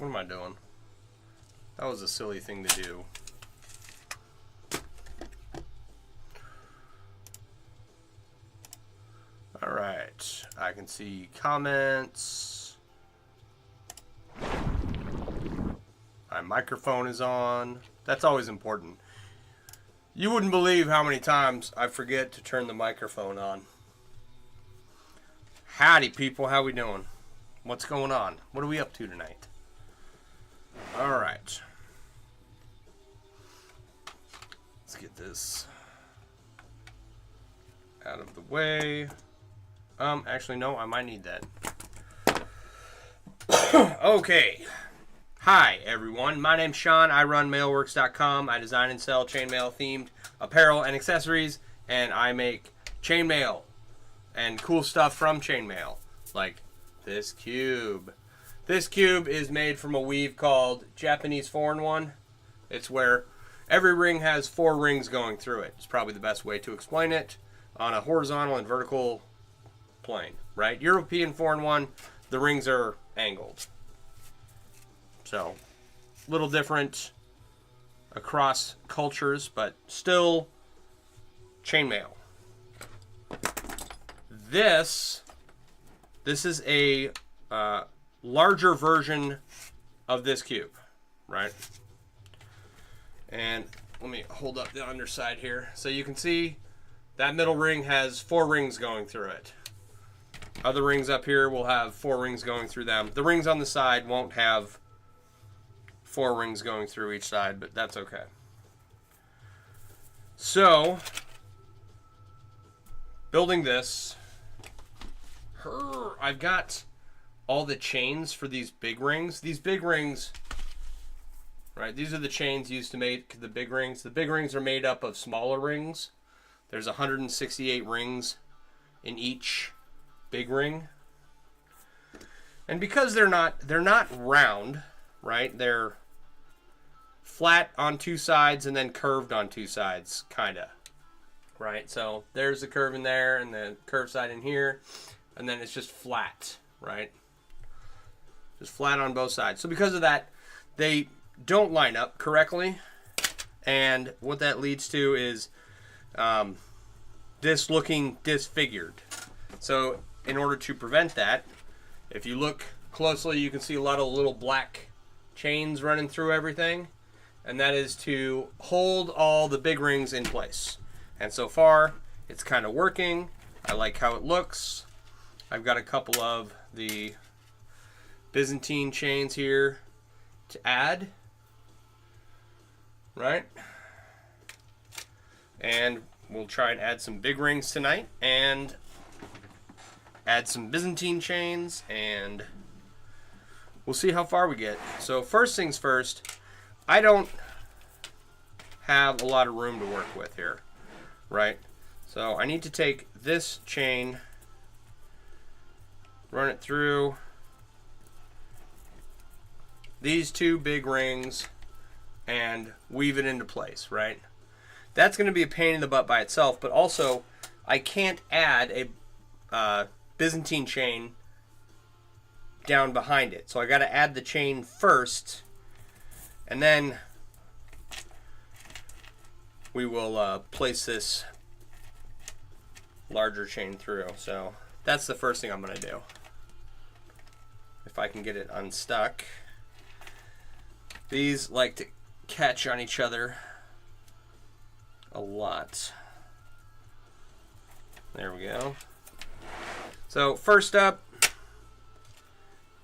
What am I doing? That was a silly thing to do. All right, I can see comments. My microphone is on. That's always important. You wouldn't believe how many times I forget to turn the microphone on. Howdy, people. How we doing? What's going on? What are we up to tonight? All right. Let's get this out of the way. Actually, no, I might need that. Okay. Hi, everyone. My name's Sean. I run mailworks.com. I design and sell chainmail themed apparel and accessories, and I make chainmail and cool stuff from chainmail, like this cube. This cube is made from a weave called Japanese 4-in-1. It's where every ring has 4 rings going through it. It's probably the best way to explain it on a horizontal and vertical plane, right? European 4-in-1, the rings are angled. So, a little different across cultures, but still chainmail. This is a larger version of this cube, right? And let me hold up the underside here. So you can see that middle ring has 4 rings going through it. Other rings up here will have 4 rings going through them. The rings on the side won't have 4 rings going through each side, but that's okay. So, building this, I've got all the chains for these big rings. These big rings, right, these are the chains used to make the big rings. The big rings are made up of smaller rings. There's 168 rings in each big ring. And because they're not round, right? They're flat on 2 sides and then curved on 2 sides, kinda. Right? So there's the curve in there and the curved side in here, and then it's just flat, right? Just flat on both sides. So because of that, they don't line up correctly, and what that leads to is this looking disfigured. So in order to prevent that, if you look closely, you can see a lot of little black chains running through everything, and that is to hold all the big rings in place. And so far, it's kind of working. I like how it looks. I've got a couple of the Byzantine chains here to add, right? And we'll try and add some big rings tonight and add some Byzantine chains, and we'll see how far we get. So first things first, I don't have a lot of room to work with here, right? So I need to take this chain, run it through these 2 big rings, and weave it into place, right? That's going to be a pain in the butt by itself, but also I can't add a Byzantine chain down behind it. So I got to add the chain first, and then we will place this larger chain through. So that's the first thing I'm going to do. If I can get it unstuck. These like to catch on each other a lot. There we go. So first up,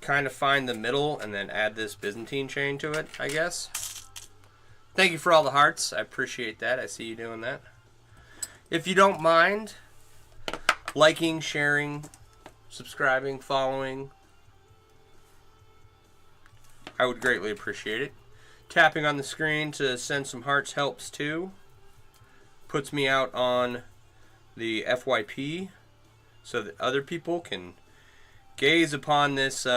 kind of find the middle and then add this Byzantine chain to it, I guess. Thank you for all the hearts. I appreciate that. I see you doing that. If you don't mind liking, sharing, subscribing, following, I would greatly appreciate it. Tapping on the screen to send some hearts helps too. Puts me out on the FYP so that other people can gaze upon this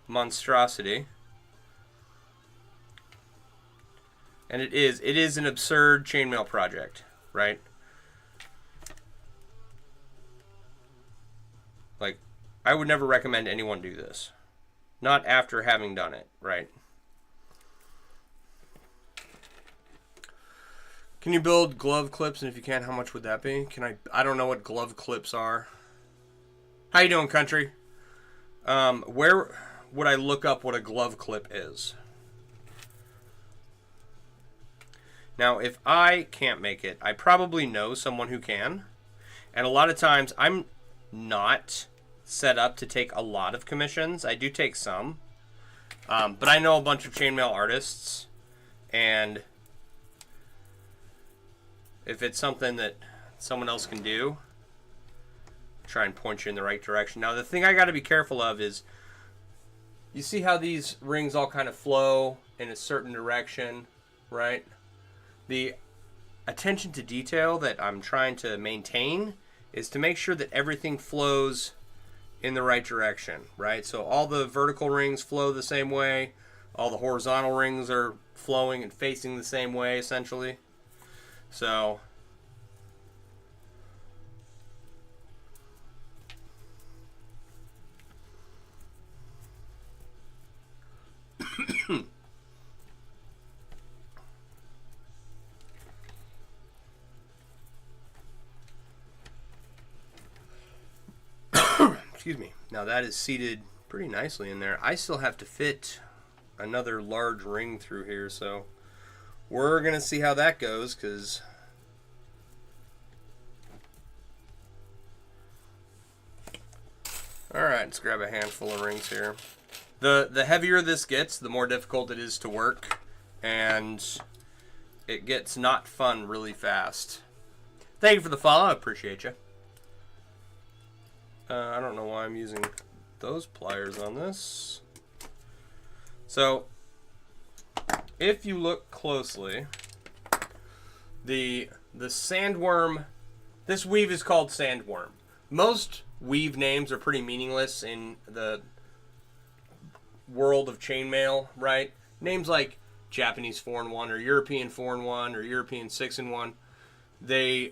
monstrosity. And it is an absurd chainmail project, right? Like, I would never recommend anyone do this. not after having done it, right? Can you build glove clips, and if you can, how much would that be? I don't know what glove clips are. How you doing, country? Where would I look up what a glove clip is? Now, if I can't make it, I probably know someone who can. And a lot of times, I'm not set up to take a lot of commissions. I do take some. But I know a bunch of chainmail artists, and if it's something that someone else can do, try and point you in the right direction. Now, the thing I got to be careful of is, you see how these rings all kind of flow in a certain direction, right? The attention to detail that I'm trying to maintain is to make sure that everything flows in the right direction, right? So all the vertical rings flow the same way. All the horizontal rings are flowing and facing the same way, essentially. So excuse me. Now that is seated pretty nicely in there. I still have to fit another large ring through here, so we're gonna see how that goes, because alright, let's grab a handful of rings here. The heavier this gets, the more difficult it is to work, and it gets not fun really fast. Thank you for the follow, I appreciate you. I don't know why I'm using those pliers on this. So, if you look closely, the SandWyrm, this weave is called SandWyrm. Most weave names are pretty meaningless in the world of chainmail, right? Names like Japanese 4-in-1 or European 4-in-1 or European 6-in-1, they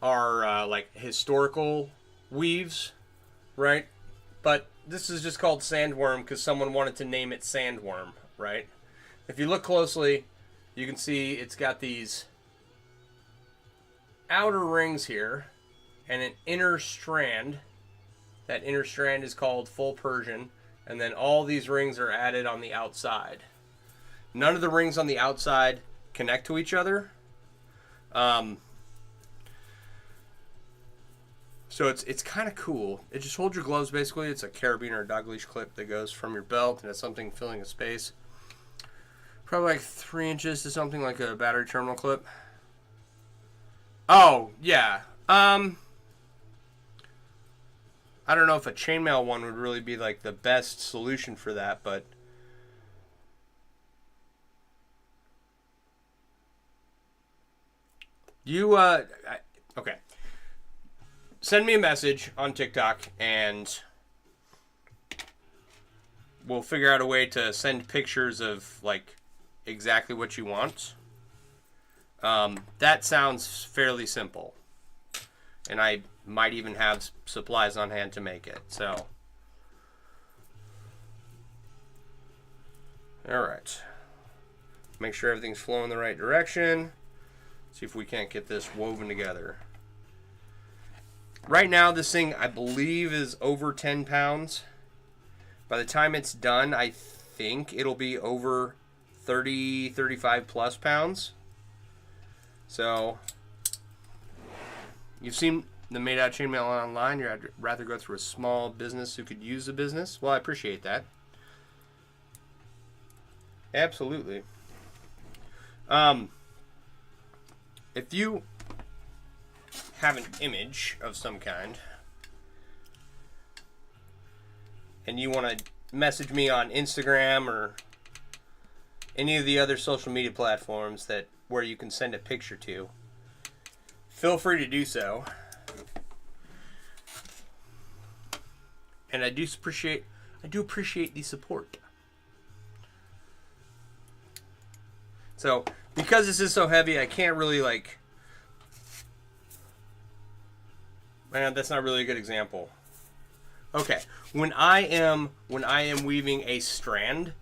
are like historical weaves, right? But this is just called SandWyrm because someone wanted to name it SandWyrm, right? If you look closely, you can see it's got these outer rings here and an inner strand. That inner strand is called full Persian, and then all these rings are added on the outside. None of the rings on the outside connect to each other. So it's kind of cool. It just holds your gloves, basically. It's a carabiner or dog leash clip that goes from your belt, and it's something filling a space. Probably like 3 inches to something like a battery terminal clip. Oh, yeah. I don't know if a chainmail one would really be like the best solution for that, but you, okay. Send me a message on TikTok, and we'll figure out a way to send pictures of, like, exactly what you want. That sounds fairly simple. And I might even have supplies on hand to make it, so. Alright. Make sure everything's flowing the right direction. See if we can't get this woven together. Right now, this thing, I believe, is over 10 pounds. By the time it's done, I think it'll be over 30, 35 plus pounds. So, you've seen the Made Out Chainmail online. You'd rather go through a small business who could use the business. Well, I appreciate that. Absolutely. If you have an image of some kind and you want to message me on Instagram or any of the other social media platforms that where you can send a picture to, feel free to do so. And I do appreciate the support. So, because this is so heavy, I can't really, like, man, that's not really a good example. Okay, when I am weaving a strand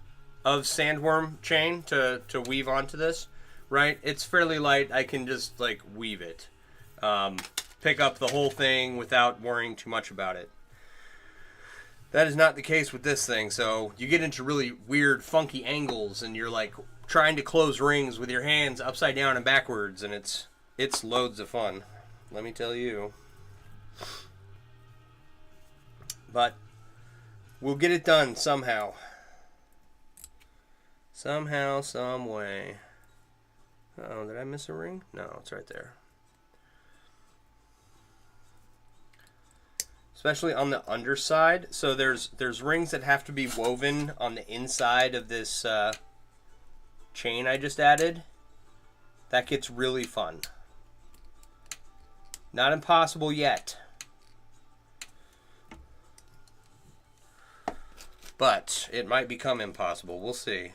of sandworm chain to weave onto this, right? It's fairly light. I can just like weave it, pick up the whole thing without worrying too much about it. That is not the case with this thing. So you get into really weird, funky angles, and you're like trying to close rings with your hands upside down and backwards, and it's loads of fun. Let me tell you. But we'll get it done somehow. Somehow, some way. Uh-oh, did I miss a ring? No, it's right there. Especially on the underside. So there's rings that have to be woven on the inside of this chain I just added. That gets really fun. Not impossible yet. But it might become impossible. We'll see.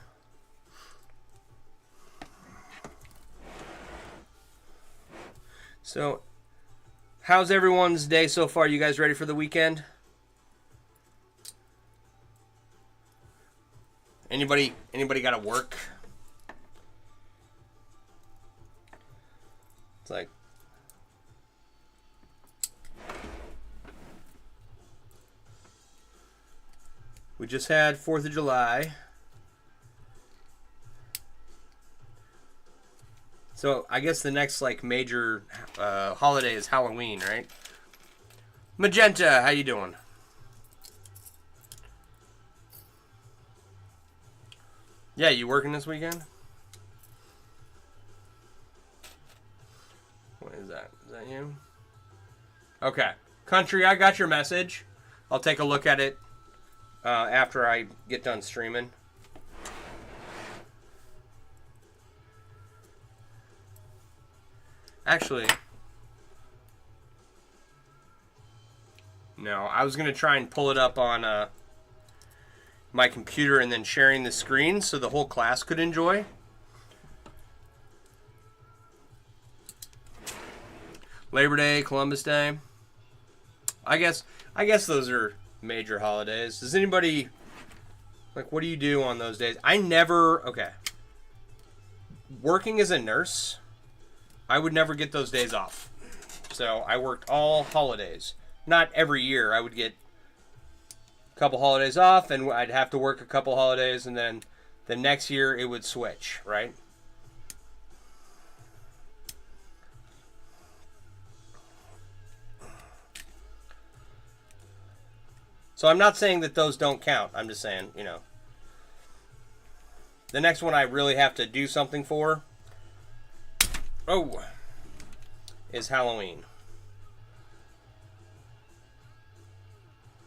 So, how's everyone's day so far? You guys ready for the weekend? Anybody got to work? It's like we just had 4th of July. So I guess the next like major holiday is Halloween, right? Magenta, how you doing? Yeah, you working this weekend? What is that? Is that you? Okay. Country, I got your message. I'll take a look at it after I get done streaming. Actually, no, I was going to try and pull it up on my computer and then sharing the screen so the whole class could enjoy. Labor Day, Columbus Day. I guess those are major holidays. Does anybody, like, what do you do on those days? Okay. Working as a nurse, I would never get those days off. So I worked all holidays. Not every year. I would get a couple holidays off, and I'd have to work a couple holidays, and then the next year it would switch, right? So I'm not saying that those don't count. I'm just saying, you know. The next one I really have to do something for, is Halloween.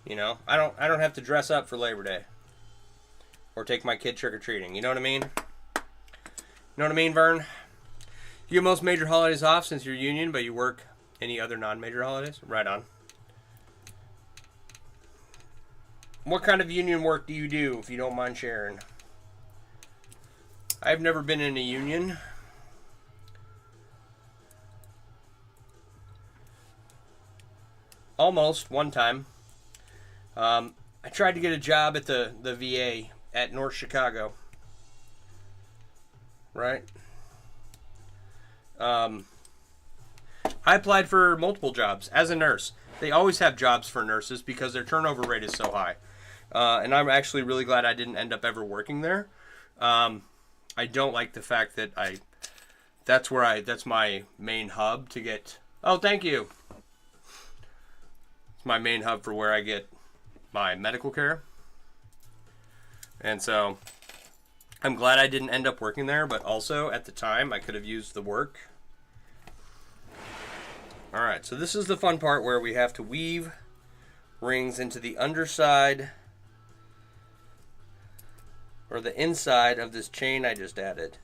You know, I don't have to dress up for Labor Day or take my kid trick-or-treating. You know what I mean? You know what I mean, Vern? You get most major holidays off since you're union, but you work any other non-major holidays? Right on. What kind of union work do you do, if you don't mind sharing? I've never been in a union. Almost, one time. I tried to get a job at the VA at North Chicago. Right? I applied for multiple jobs as a nurse. They always have jobs for nurses because their turnover rate is so high. And I'm actually really glad I didn't end up ever working there. I don't like the fact that that's my main hub to get. Oh, thank you. It's my main hub for where I get my medical care. And so I'm glad I didn't end up working there, but also at the time I could have used the work. All right, so this is the fun part where we have to weave rings into the underside or the inside of this chain I just added.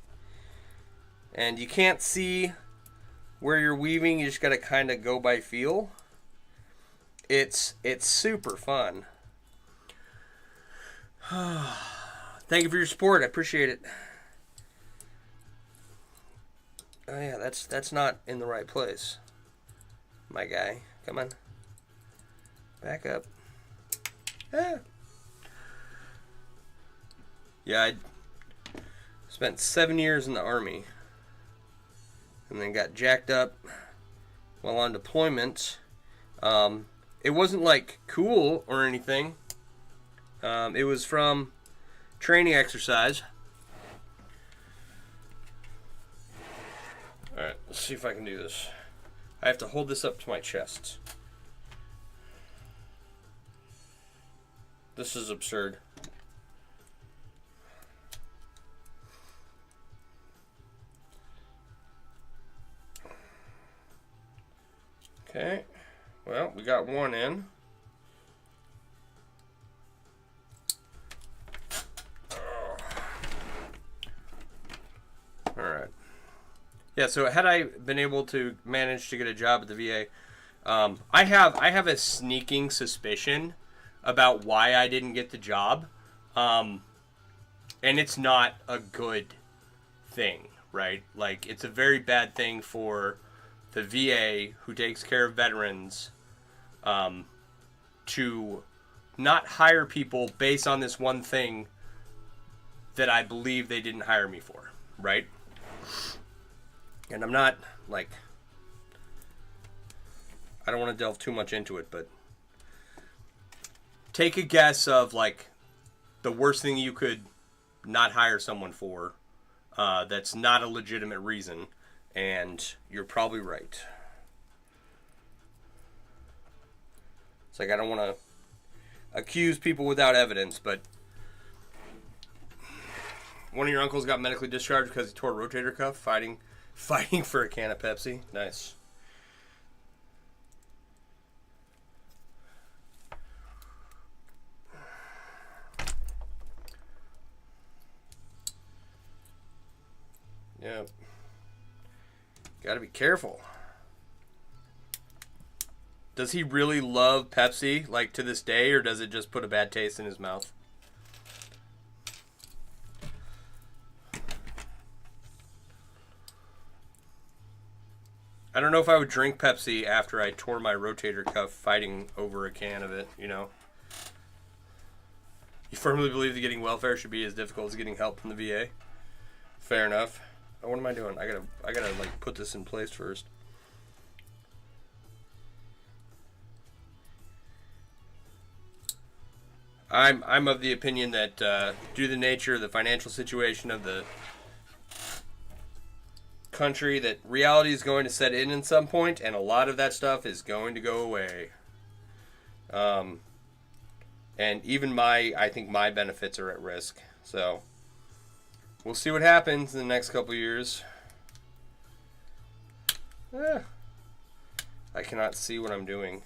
And you can't see where you're weaving, you just got to kind of go by feel. It's super fun. Thank you for your support. I appreciate it. Oh yeah, that's not in the right place. My guy. Come on. Back up. Yeah, I spent 7 years in the Army. And then got jacked up while on deployment. It wasn't like cool or anything. It was from training exercise. Alright, let's see if I can do this. I have to hold this up to my chest. This is absurd. Okay, well, we got one in. Alright. Yeah, so had I been able to manage to get a job at the VA, I have a sneaking suspicion about why I didn't get the job. And it's not a good thing, right? Like, it's a very bad thing for the VA, who takes care of veterans, to not hire people based on this one thing that I believe they didn't hire me for, right? And I'm not, like, I don't want to delve too much into it, but take a guess of, like, the worst thing you could not hire someone for that's not a legitimate reason. And you're probably right. It's like, I don't want to accuse people without evidence, but one of your uncles got medically discharged because he tore a rotator cuff fighting for a can of Pepsi. Nice. Yep. Gotta be careful. Does he really love Pepsi, like, to this day, or does it just put a bad taste in his mouth? I don't know if I would drink Pepsi after I tore my rotator cuff fighting over a can of it, you know? You firmly believe that getting welfare should be as difficult as getting help from the VA? Fair enough. What am I doing? I gotta like put this in place first. I'm of the opinion that due to the nature of the financial situation of the country, that reality is going to set in some point, and a lot of that stuff is going to go away. And even I think my benefits are at risk. So we'll see what happens in the next couple years. I cannot see what I'm doing.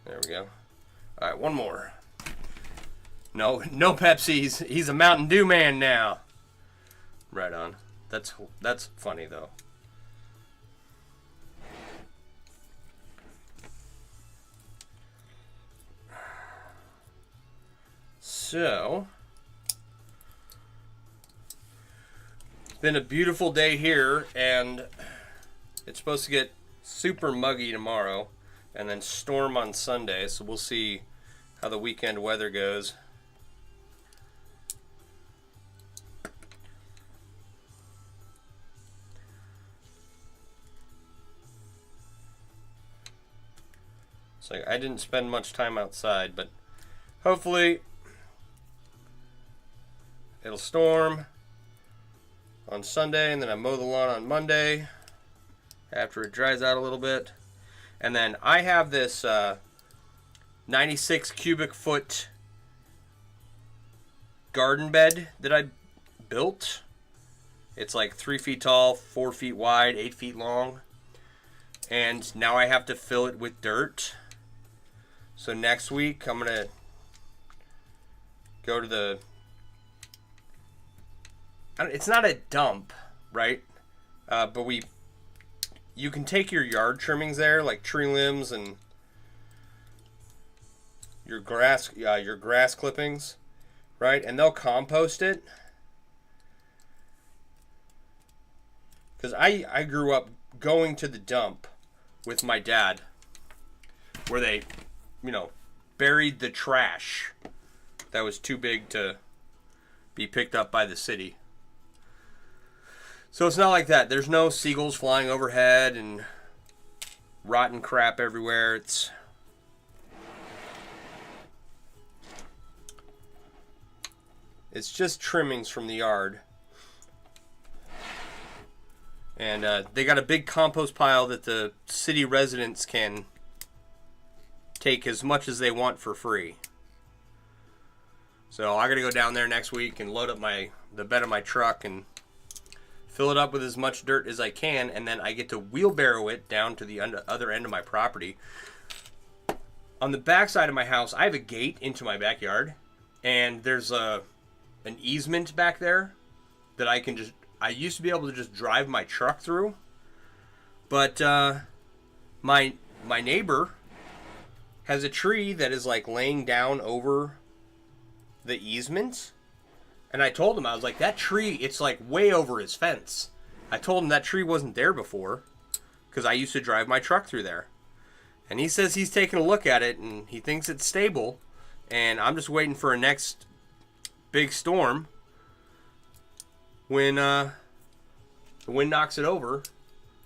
There we go. All right, one more. No Pepsi's. He's a Mountain Dew man now. Right on. That's funny though. So, it's been a beautiful day here, and it's supposed to get super muggy tomorrow, and then storm on Sunday, so we'll see how the weekend weather goes. It's like I didn't spend much time outside, but hopefully it'll storm on Sunday, and then I mow the lawn on Monday after it dries out a little bit. And then I have this 96 cubic foot garden bed that I built. It's like 3 feet tall, 4 feet wide, 8 feet long. And now I have to fill it with dirt. So next week I'm going to go to the... It's not a dump, right? But you can take your yard trimmings there, like tree limbs and your grass clippings, right? And they'll compost it. Because I grew up going to the dump with my dad, where they, you know, buried the trash that was too big to be picked up by the city. So it's not like that. There's no seagulls flying overhead and rotten crap everywhere. It's just trimmings from the yard. And they got a big compost pile that the city residents can take as much as they want for free. So I got to go down there next week and load up the bed of my truck and fill it up with as much dirt as I can, and then I get to wheelbarrow it down to the other end of my property. On the back side of my house, I have a gate into my backyard, and there's an easement back there that I used to be able to just drive my truck through, but my neighbor has a tree that is like laying down over the easement. And I told him, I was like, that tree, it's like way over his fence. I told him that tree wasn't there before because I used to drive my truck through there. And he says he's taking a look at it and he thinks it's stable. And I'm just waiting for a next big storm when the wind knocks it over.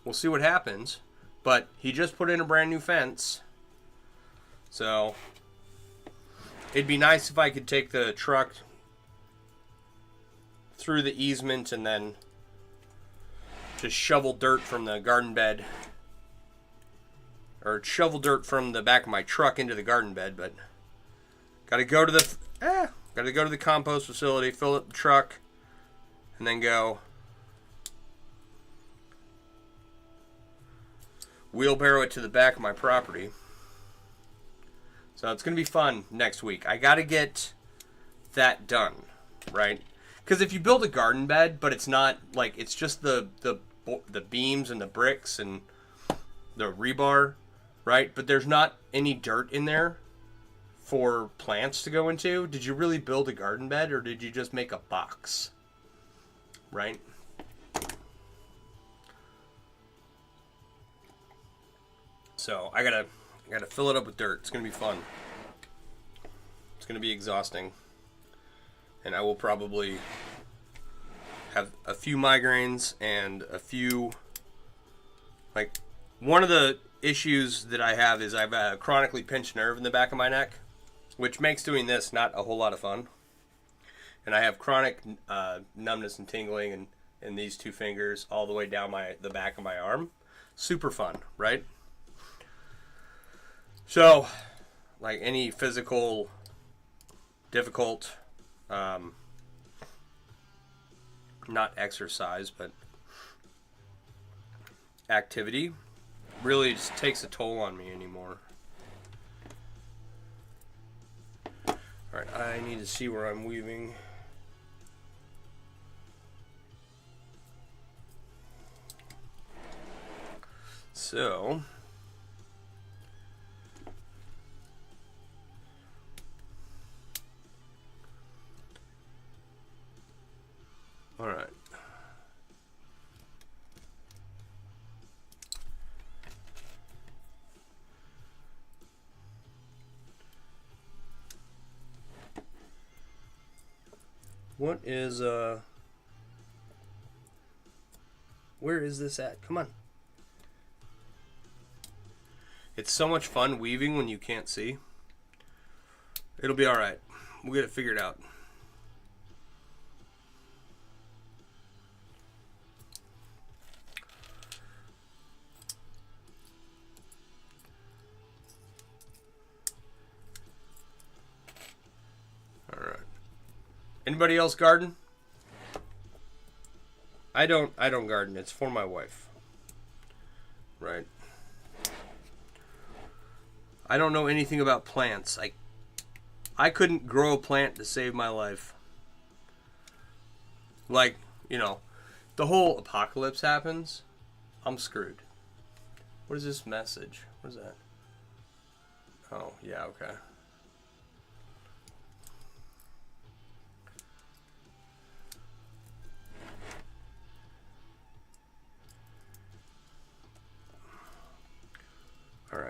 We'll see what happens. But he just put in a brand new fence. So it'd be nice if I could take the truck through the easement and then just shovel dirt from the garden bed, or shovel dirt from the back of my truck into the garden bed. But gotta go to the compost facility, fill up the truck, and then go wheelbarrow it to the back of my property. So it's gonna be fun next week. I gotta get that done, right? Because if you build a garden bed, but it's not like, it's just the beams and the bricks and the rebar, right? But there's not any dirt in there for plants to go into. Did you really build a garden bed, or did you just make a box, right? So I gotta fill it up with dirt. It's gonna be fun. It's gonna be exhausting. And I will probably have a few migraines and a few, like, one of the issues that I have is I have a chronically pinched nerve in the back of my neck, which makes doing this not a whole lot of fun. And I have chronic numbness and tingling in these two fingers all the way down the back of my arm. Super fun, right? So, like any physical difficult, not exercise, but activity, really just takes a toll on me anymore. Alright, I need to see where I'm weaving. So, all right. What is, where is this at? Come on. It's so much fun weaving when you can't see. It'll be all right. We'll get it figured out. All right. Anybody else garden? I don't garden. It's for my wife. Right. I don't know anything about plants. I couldn't grow a plant to save my life. Like, you know, the whole apocalypse happens, I'm screwed. What is this message? What is that? Oh, yeah, okay.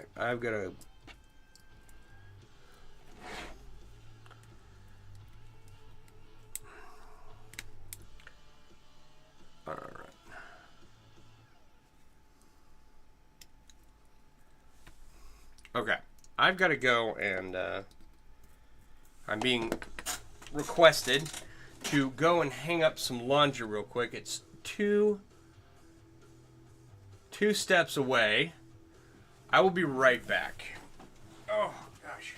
Alright, I've got to... Alright. Okay, I've got to go and I'm being requested to go and hang up some laundry real quick. It's two steps away. I will be right back. Oh, gosh.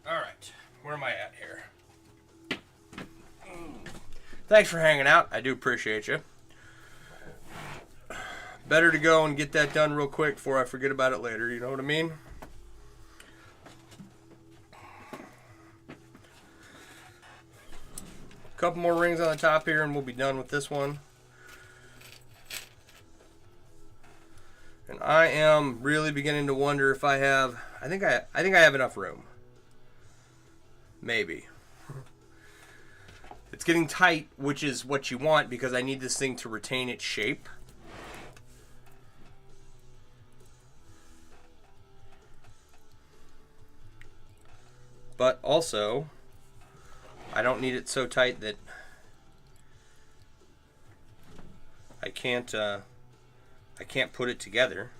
Alright, where am I at here? Thanks for hanging out. I do appreciate you. Better to go and get that done real quick before I forget about it later, you know what I mean? Couple more rings on the top here and we'll be done with this one. And I am really beginning to wonder if I have... I think I have enough room. Maybe. It's getting tight, which is what you want because I need this thing to retain its shape. But also, I don't need it so tight that I can't put it together.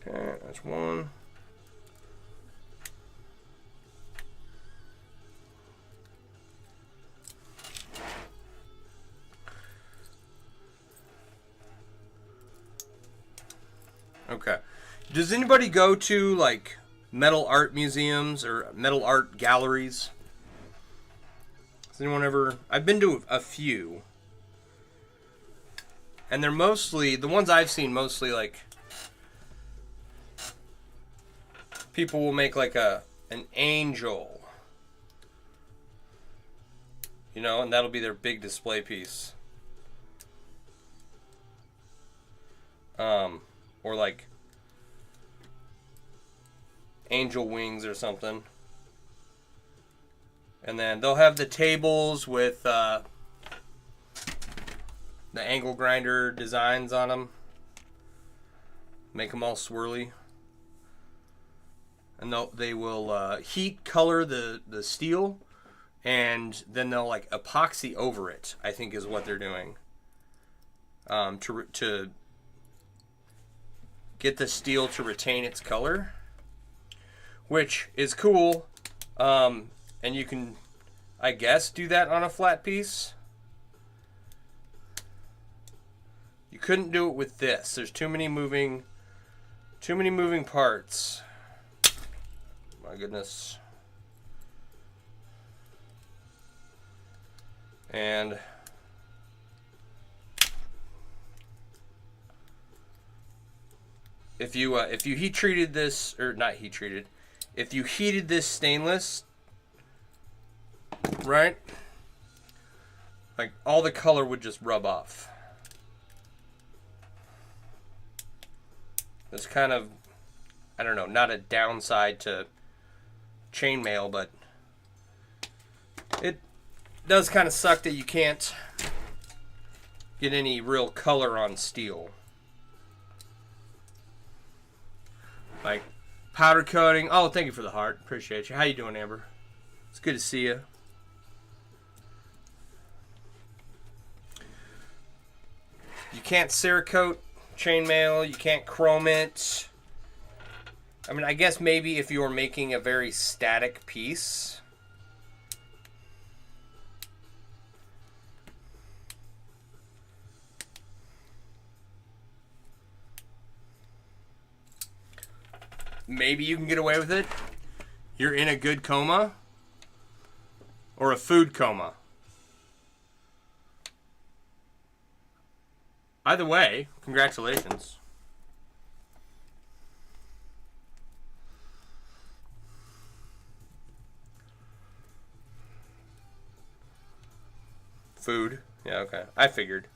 Okay, that's one. Okay. Does anybody go to like metal art museums or metal art galleries? Has anyone ever... I've been to a few. And they're mostly, the ones I've seen mostly like, people will make like an angel. You know, and that'll be their big display piece. Or like angel wings or something. And then they'll have the tables with the angle grinder designs on them. Make them all swirly. And they will heat color the steel, and then they'll like epoxy over it, I think is what they're doing. To get the steel to retain its color, which is cool. And you can, I guess, do that on a flat piece. You couldn't do it with this. There's too many moving parts. My goodness. And if you heat treated this, or not heat treated, if you heated this stainless, right, like all the color would just rub off. It's kind of, I don't know, not a downside to chainmail, but it does kind of suck that you can't get any real color on steel. Like powder coating. Oh, thank you for the heart. Appreciate you. How you doing, Amber? It's good to see you. You can't Cerakote chainmail. You can't chrome it. I mean, I guess maybe if you were making a very static piece. Maybe you can get away with it. You're in a good coma or a food coma. Either way, congratulations. Food. Yeah, okay. I figured.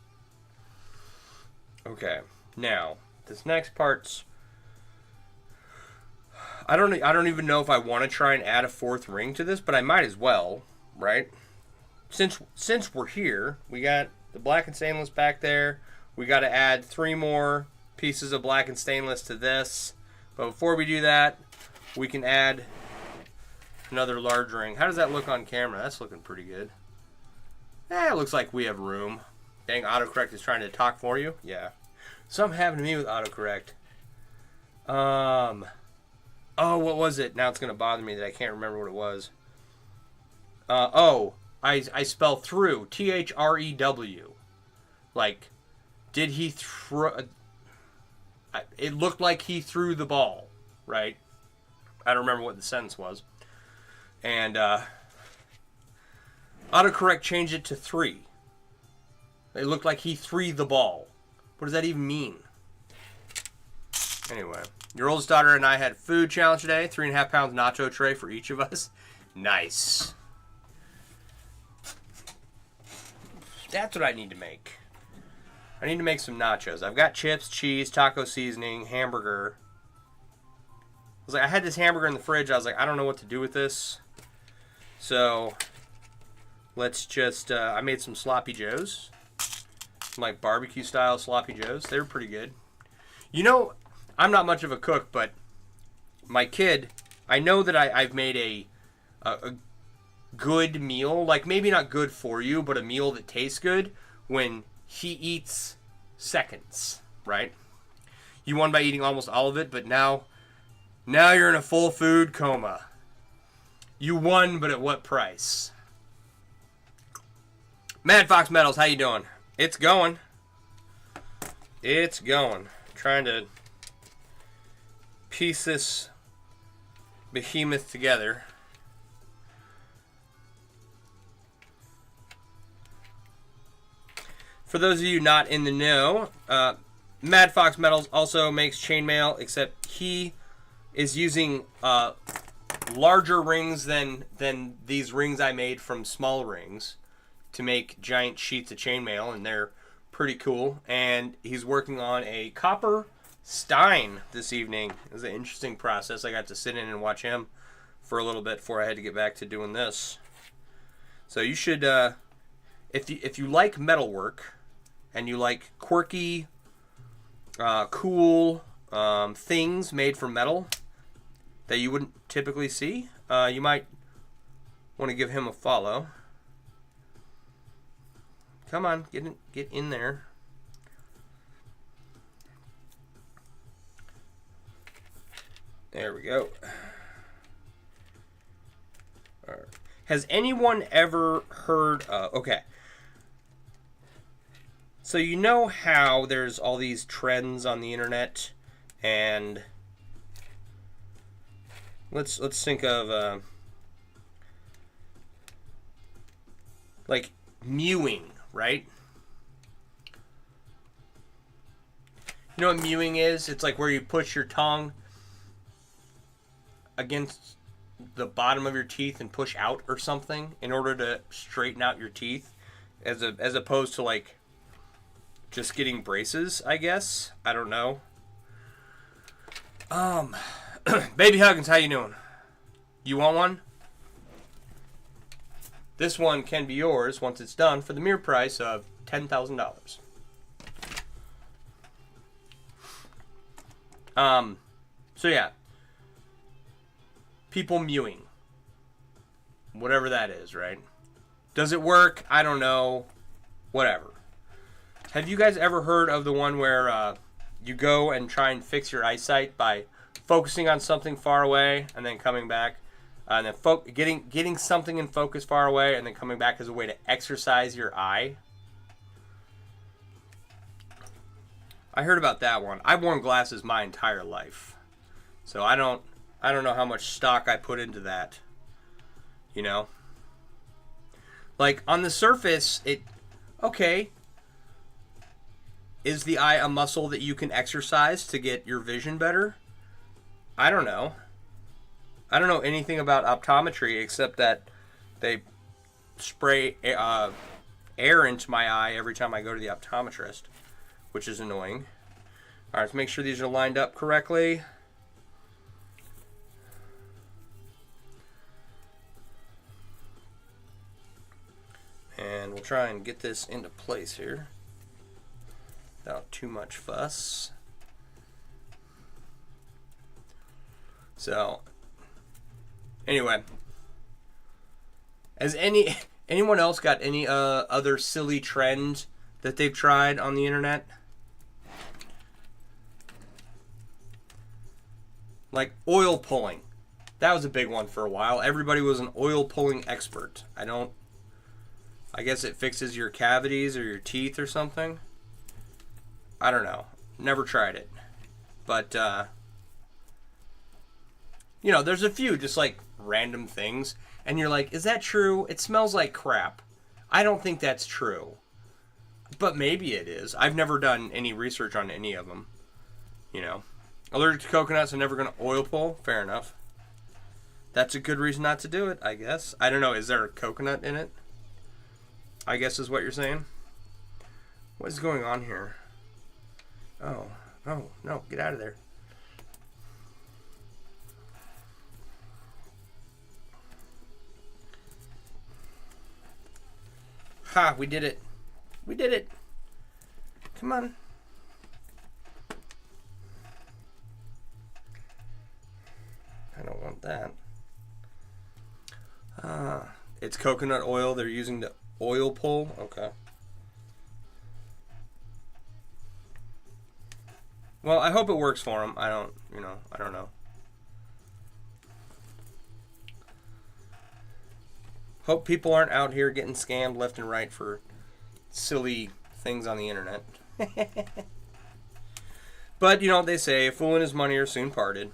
Okay. Now, this next part's I don't even know if I want to try and add a fourth ring to this, but I might as well, right? Since we're here, we got the black and stainless back there. We got to add 3 more pieces of black and stainless to this. But before we do that, we can add another large ring. How does that look on camera? That's looking pretty good. It looks like we have room. Dang, autocorrect is trying to talk for you. Yeah. Something happened to me with autocorrect. Oh, what was it? Now it's going to bother me that I can't remember what it was. I spell through. T-H-R-E-W. Like, did he throw... It looked like he threw the ball, right? I don't remember what the sentence was. And autocorrect changed it to 3. It looked like he threw the ball. What does that even mean? Anyway, your oldest daughter and I had food challenge today. 3.5 pounds nacho tray for each of us. Nice. That's what I need to make. I need to make some nachos. I've got chips, cheese, taco seasoning, hamburger. I had this hamburger in the fridge. I was like, I don't know what to do with this. So, let's just, I made some sloppy joes. Like barbecue style sloppy joes. They were pretty good. You know, I'm not much of a cook, but my kid, I know that I've made a good meal. Like, maybe not good for you, but a meal that tastes good when he eats seconds, right? You won by eating almost all of it, but now you're in a full food coma. You won, but at what price? Mad Fox Metals, how you doing? It's going. It's going. Trying to piece this behemoth together. For those of you not in the know, Mad Fox Metals also makes chainmail, except he is using larger rings than these rings I made from small rings to make giant sheets of chainmail, and they're pretty cool. And he's working on a copper stein this evening. It was an interesting process. I got to sit in and watch him for a little bit before I had to get back to doing this. So you should, if you like metalwork and you like quirky, cool things made from metal that you wouldn't typically see, you might want to give him a follow. Come on, get in there. There we go. All right. Has anyone ever heard okay. So you know how there's all these trends on the internet, and let's think of like mewing, right? You know what mewing is? It's like where you push your tongue against the bottom of your teeth and push out or something in order to straighten out your teeth, as opposed to like just getting braces, I guess. I don't know. Baby Huggins, how you doing? You want one? This one can be yours once it's done for the mere price of $10,000. So yeah. People mewing. Whatever that is, right? Does it work? I don't know. Whatever. Have you guys ever heard of the one where you go and try and fix your eyesight by focusing on something far away and then coming back? And then getting something in focus far away and then coming back as a way to exercise your eye? I heard about that one. I've worn glasses my entire life. So I don't know how much stock I put into that. You know? Like, on the surface, okay. Is the eye a muscle that you can exercise to get your vision better? I don't know. I don't know anything about optometry except that they spray air into my eye every time I go to the optometrist, which is annoying. All right, let's make sure these are lined up correctly. And we'll try and get this into place here without too much fuss. So, anyway, has anyone else got any other silly trend that they've tried on the internet? Like oil pulling. That was a big one for a while. Everybody was an oil pulling expert. I guess it fixes your cavities or your teeth or something. I don't know. Never tried it. But, you know, there's a few just like random things. And you're like, is that true? It smells like crap. I don't think that's true. But maybe it is. I've never done any research on any of them. You know. Allergic to coconuts, I'm never going to oil pull. Fair enough. That's a good reason not to do it, I guess. I don't know. Is there a coconut in it? I guess is what you're saying. What is going on here? Oh, no, get out of there. Ha, we did it. We did it. Come on. I don't want that. It's coconut oil they're using to oil pull? Okay. Well, I hope it works for them. I don't know. Hope people aren't out here getting scammed left and right for silly things on the internet. But, you know what they say, a fool and his money are soon parted.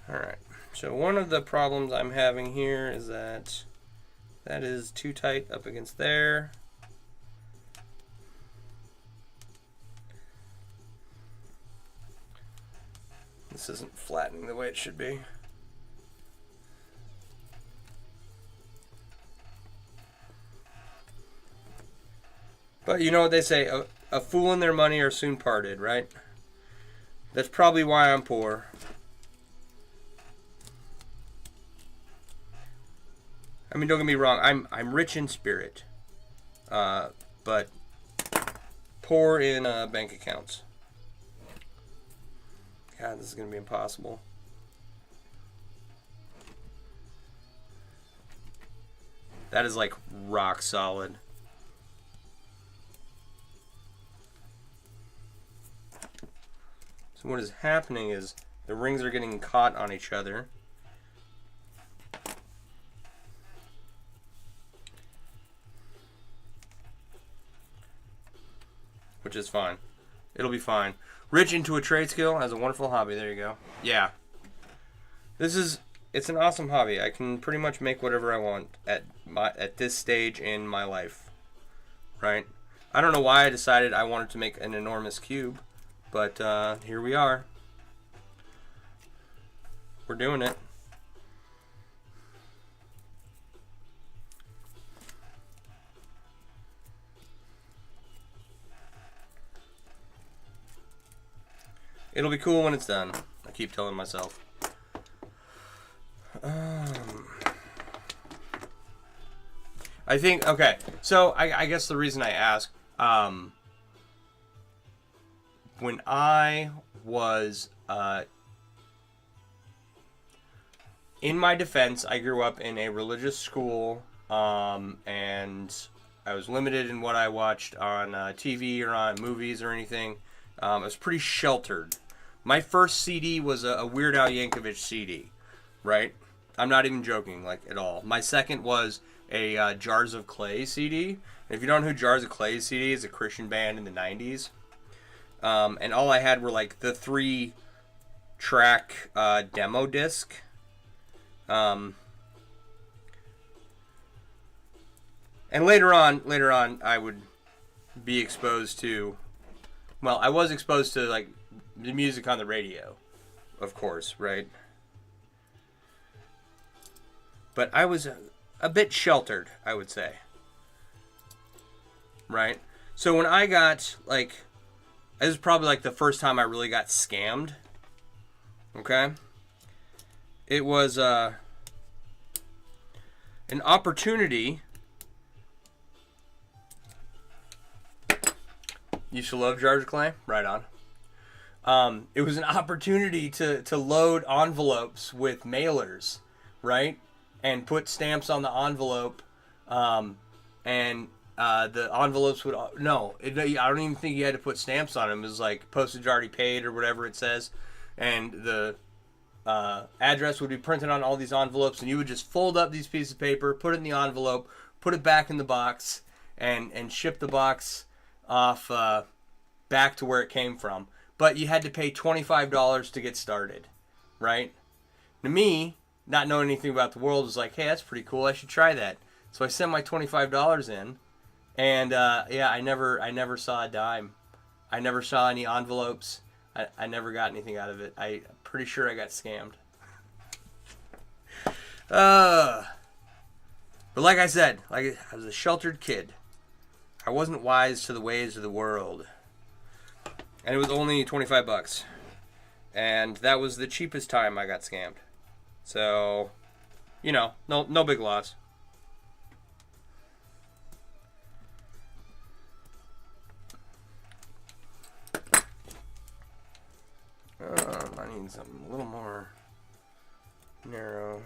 Alright, so one of the problems I'm having here is that is too tight up against there. This isn't flattening the way it should be. But you know what they say, a fool and their money are soon parted, right? That's probably why I'm poor. I mean, don't get me wrong, I'm rich in spirit, but poor in bank accounts. God, this is going to be impossible. That is like rock solid. So what is happening is the rings are getting caught on each other. Which is fine. It'll be fine. Rich into a trade skill, has a wonderful hobby. There you go. Yeah. It's an awesome hobby. I can pretty much make whatever I want at this stage in my life. Right? I don't know why I decided I wanted to make an enormous cube, but here we are. We're doing it. It'll be cool when it's done. I keep telling myself. I think, okay, so I guess the reason I ask, when I was, in my defense, I grew up in a religious school, and I was limited in what I watched on TV or on movies or anything. I was pretty sheltered. My first CD was a Weird Al Yankovic CD, right? I'm not even joking, like, at all. My second was a Jars of Clay CD. And if you don't know who Jars of Clay CD is, a Christian band in the 90s. And all I had were, like, the 3-track demo disc. And later on, I would be exposed to... Well, I was exposed to, like, the music on the radio, of course, right? But I was a bit sheltered, I would say. Right? So when I got, like... This is probably, like, the first time I really got scammed. Okay? It was an opportunity... You should love Jars of Clay? Right on. It was an opportunity to load envelopes with mailers, right? And put stamps on the envelope. The envelopes would... No, I don't even think you had to put stamps on them. It was like postage already paid or whatever it says. And the address would be printed on all these envelopes. And you would just fold up these pieces of paper, put it in the envelope, put it back in the box, and ship the box off back to where it came from. But you had to pay $25 to get started, right? To me, not knowing anything about the world, was like, hey, that's pretty cool. I should try that. So I sent my $25 in, and I never saw a dime. I never saw any envelopes. I never got anything out of it. I'm pretty sure I got scammed. But like I said, I was a sheltered kid. I wasn't wise to the ways of the world. And it was only $25. And that was the cheapest time I got scammed. So, you know, no big loss. I need something a little more narrow.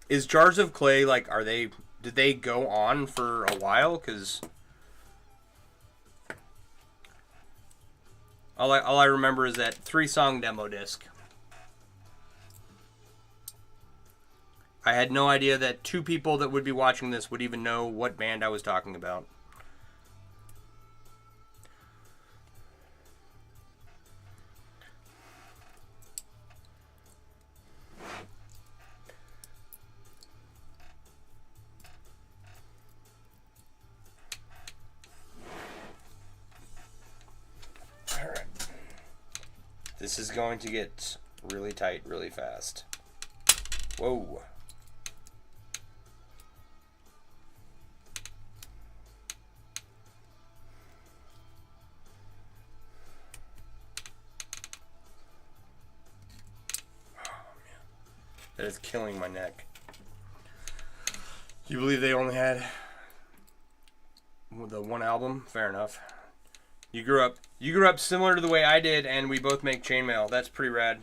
Is Jars of Clay, like, did they go on for a while? Because all I remember is that 3-song demo disc. I had no idea that 2 people that would be watching this would even know what band I was talking about. Alright. This is going to get really tight really fast. Whoa. That is killing my neck. You believe they only had the one album? Fair enough. You grew up similar to the way I did, and we both make chainmail. That's pretty rad.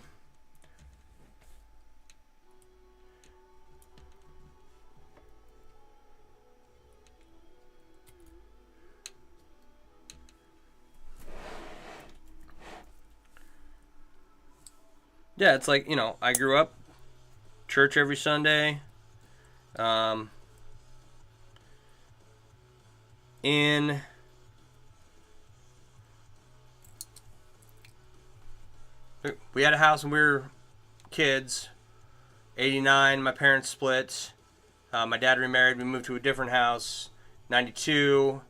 Yeah, it's like, you know, I grew up church every Sunday. We had a house when we were kids. 89, my parents split. My dad remarried. We moved to a different house. 92,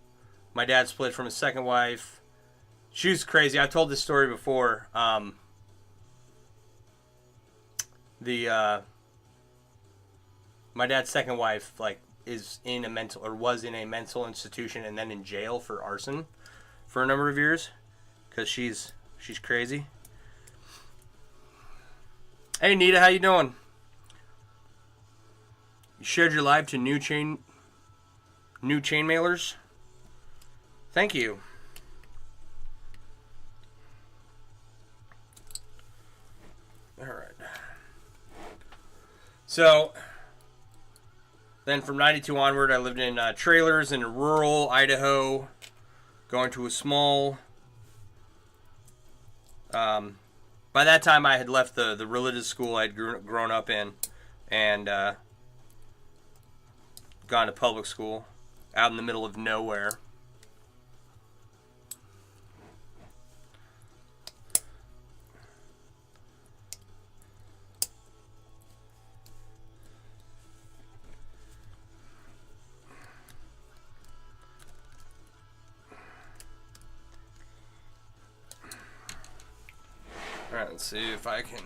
My dad split from his second wife. She was crazy. I've told this story before. My dad's second wife, like, is in a mental, or was in a mental institution and then in jail for arson for a number of years because she's crazy. Hey Nita, how you doing? You shared your live to new chain mailers. Thank you. All right. So then from 92 onward, I lived in trailers in rural Idaho, going to a small... by that time, I had left the religious school I'd grown up in and gone to public school out in the middle of nowhere. Alright, let's see if I can...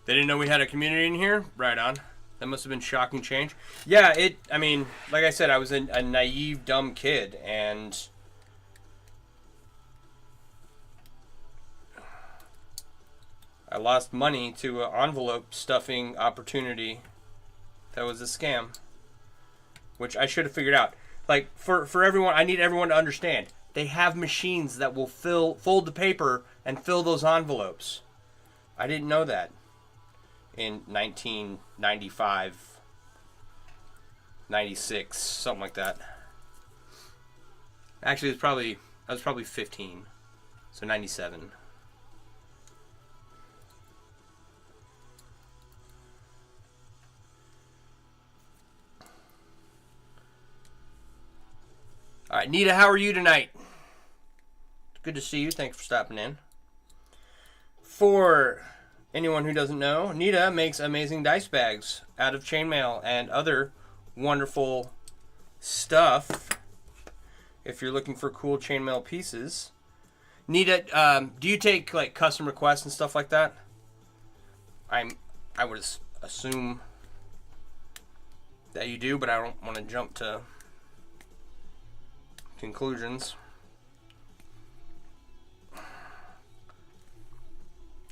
They didn't know we had a community in here? Right on. That must have been shocking change. Yeah, I mean, like I said, I was a naive, dumb kid, and... I lost money to an envelope stuffing opportunity that was a scam. Which I should have figured out. Like, for everyone, I need everyone to understand. They have machines that will fold the paper and fill those envelopes. I didn't know that in 1995, 96, something like that. Actually, I was probably 15, so 97. All right, Nita, how are you tonight? Good to see you. Thanks for stopping in. For anyone who doesn't know, Nita makes amazing dice bags out of chainmail and other wonderful stuff. If you're looking for cool chainmail pieces, Nita, do you take like custom requests and stuff like that? I would assume that you do, but I don't want to jump to conclusions.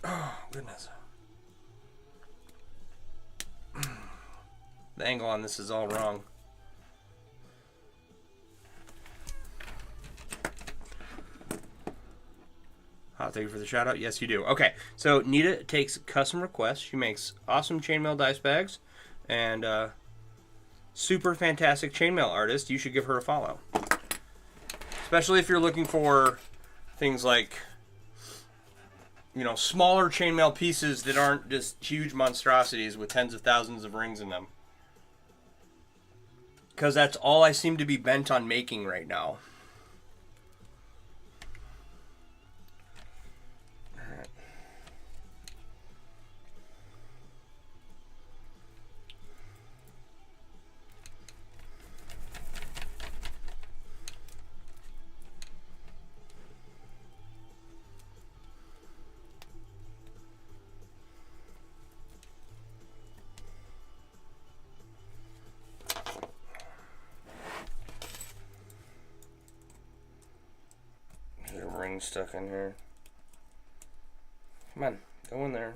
Oh, goodness. The angle on this is all wrong. Thank you for the shout out. Yes, you do. Okay, so Nita takes custom requests. She makes awesome chainmail dice bags and super fantastic chainmail artist. You should give her a follow. Especially if you're looking for things like, you know, smaller chainmail pieces that aren't just huge monstrosities with tens of thousands of rings in them. Because that's all I seem to be bent on making right now. Alright. Stuck in here. Come on, go in there.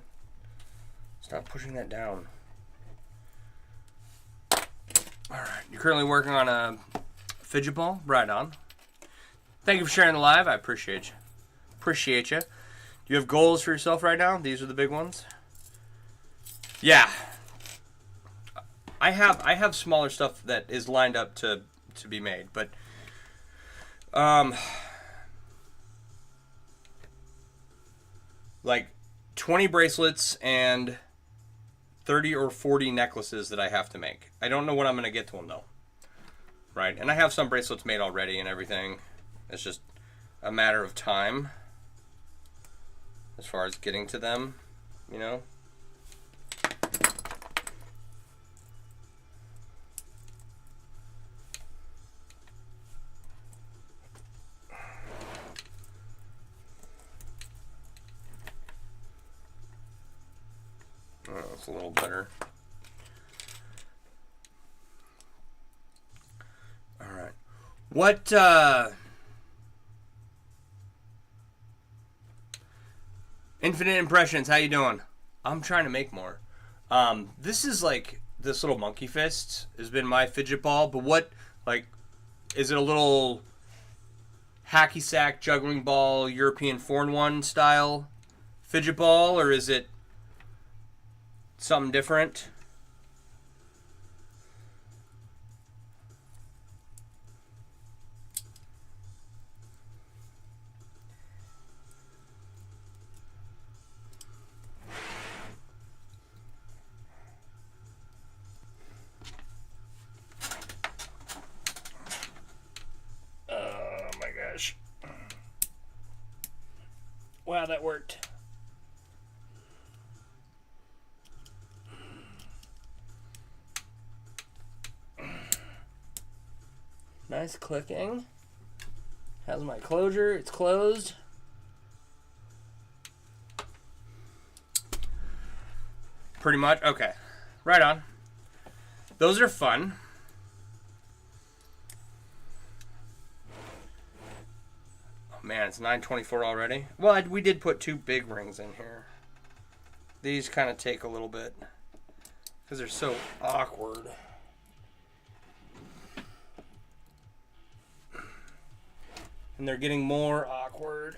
Stop pushing that down. Alright, you're currently working on a fidget ball? Right on. Thank you for sharing the live. I appreciate you. Appreciate you. Do you have goals for yourself right now? These are the big ones? Yeah. I have smaller stuff that is lined up to be made, but like 20 bracelets and 30 or 40 necklaces that I have to make. I don't know when I'm going to get to them, though. Right? And I have some bracelets made already and everything. It's just a matter of time as far as getting to them, you know? That's a little better. All right. What, Infinite Impressions, how you doing? I'm trying to make more. This is like, this little monkey fist has been my fidget ball, but what, like, is it a little hacky sack juggling ball, European 4-in-1 style fidget ball, or is it something different? Oh my gosh. Wow, that worked. Nice clicking. How's my closure? It's closed. Pretty much. Okay. Right on. Those are fun. Oh man, it's 9:24 already. Well, we did put 2 big rings in here. These kind of take a little bit because they're so awkward. And they're getting more awkward.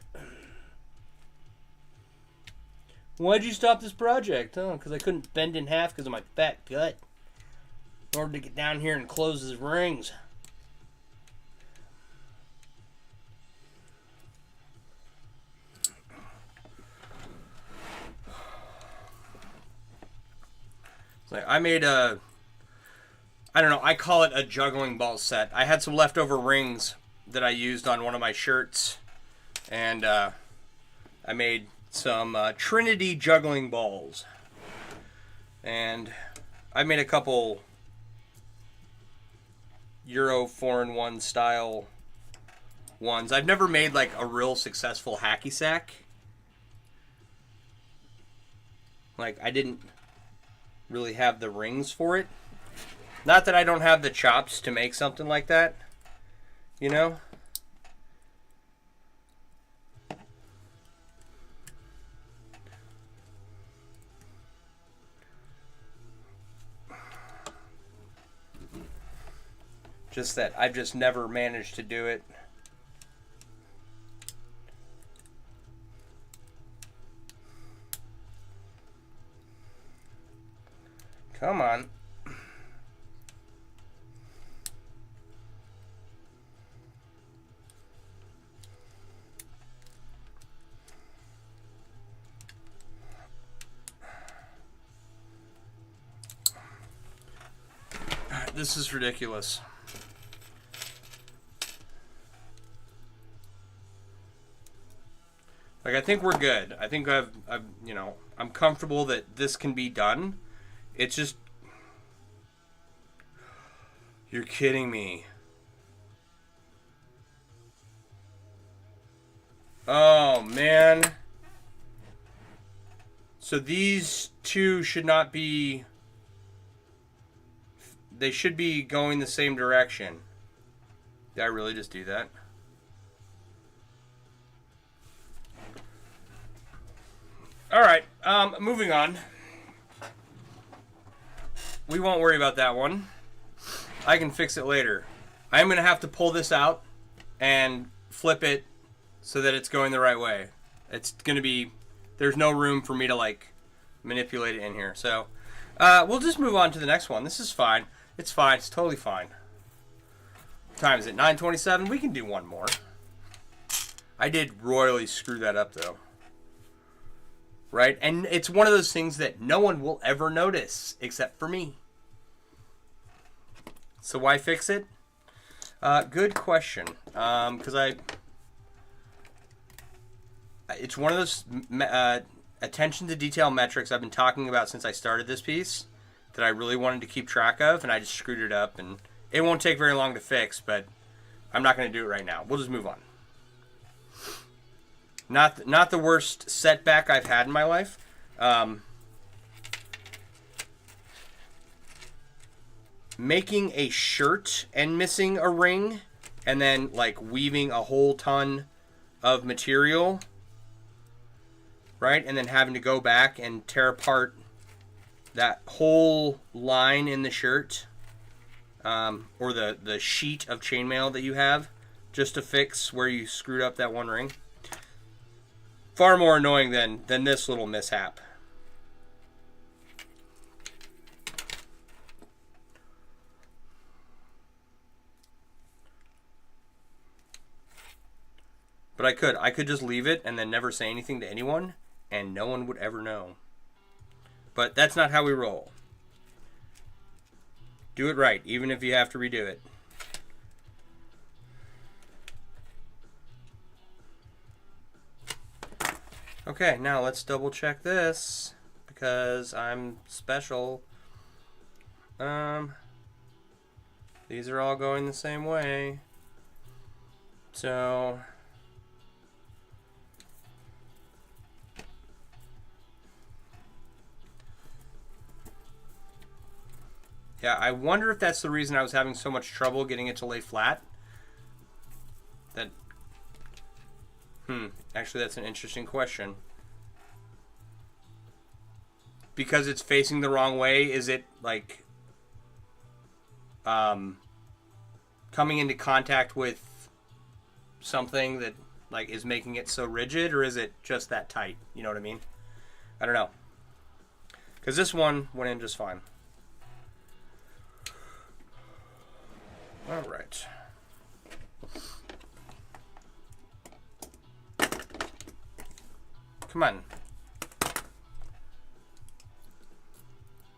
Why'd you stop this project? Oh, because I couldn't bend in half because of my fat gut. In order to get down here and close his rings. It's like I made a, I don't know, I call it a juggling ball set. I had some leftover rings that I used on one of my shirts, and I made some Trinity juggling balls, and I made a couple Euro 4-in-1 style ones. I've never made like a real successful hacky sack. Like, I didn't really have the rings for it. Not that I don't have the chops to make something like that. You know? Just that I've just never managed to do it. Come on. This is ridiculous. Like, I think we're good. I think I've you know, I'm comfortable that this can be done. It's just, you're kidding me. Oh, man. So these 2 should not be, they should be going the same direction. Did I really just do that? Alright, moving on. We won't worry about that one. I can fix it later. I'm going to have to pull this out and flip it so that it's going the right way. It's going to be, there's no room for me to like manipulate it in here. So we'll just move on to the next one. This is fine. It's fine. It's totally fine. What time is it? 9:27. We can do one more. I did royally screw that up though. Right? And it's one of those things that no one will ever notice except for me. So why fix it? Good question. Because it's one of those attention to detail metrics I've been talking about since I started this piece that I really wanted to keep track of, and I just screwed it up, and it won't take very long to fix, but I'm not going to do it right now. We'll just move on. Not the worst setback I've had in my life. making a shirt and missing a ring, and then like weaving a whole ton of material, right? And then having to go back and tear apart that whole line in the shirt, or the sheet of chainmail that you have, just to fix where you screwed up that one ring. Far more annoying than this little mishap. But I could just leave it and then never say anything to anyone, and no one would ever know. But that's not how we roll. Do it right, even if you have to redo it. Okay, now let's double check this, because I'm special. These are all going the same way. So yeah, I wonder if that's the reason I was having so much trouble getting it to lay flat. Actually, that's an interesting question. Because it's facing the wrong way, is it like coming into contact with something that like is making it so rigid, or is it just that tight? You know what I mean? I don't know. Because this one went in just fine. All right. Come on.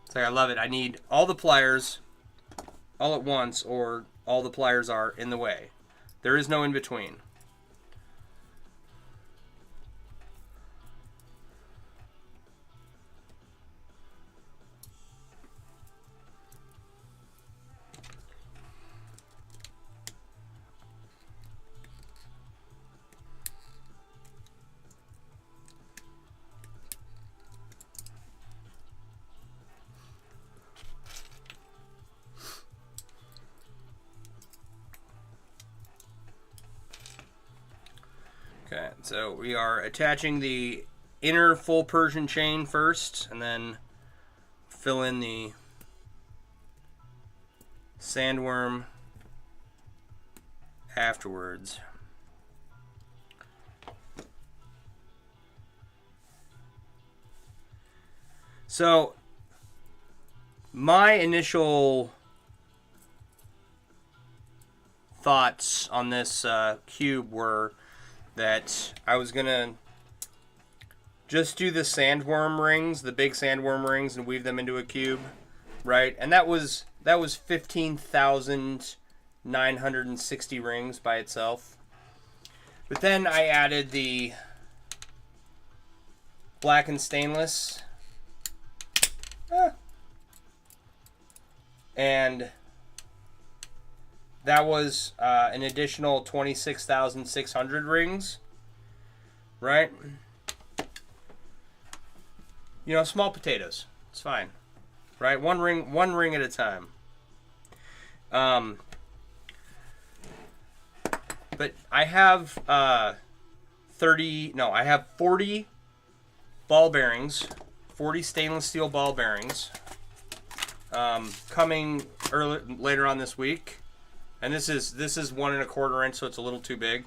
It's like, I love it. I need all the pliers all at once, or all the pliers are in the way. There is no in between. Okay, so we are attaching the inner full Persian chain first, and then fill in the sandworm afterwards. So my initial thoughts on this cube were that I was gonna just do the sandworm rings, the big sandworm rings, and weave them into a cube, right? And that was 15,960 rings by itself. But then I added the black and stainless, and that was an additional 26,600 rings, right? You know, small potatoes. It's fine, right? One ring at a time. But I have I have 40 ball bearings, 40 stainless steel ball bearings, coming later on this week. And this is 1 1/4 inch, so it's a little too big.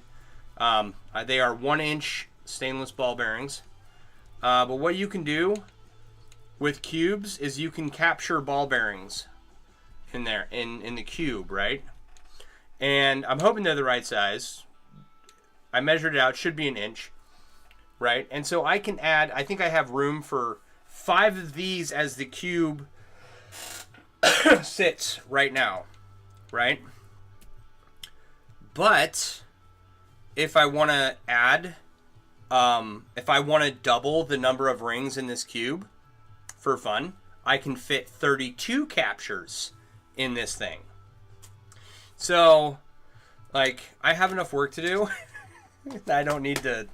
They are 1 inch stainless ball bearings. But what you can do with cubes is you can capture ball bearings in there, in the cube, right? And I'm hoping they're the right size. I measured it out, should be 1 inch, right? And so I can add, I think I have room for 5 of these as the cube sits right now, right? But if I want to add, if I want to double the number of rings in this cube for fun, I can fit 32 captures in this thing. So, like, I have enough work to do. I don't need to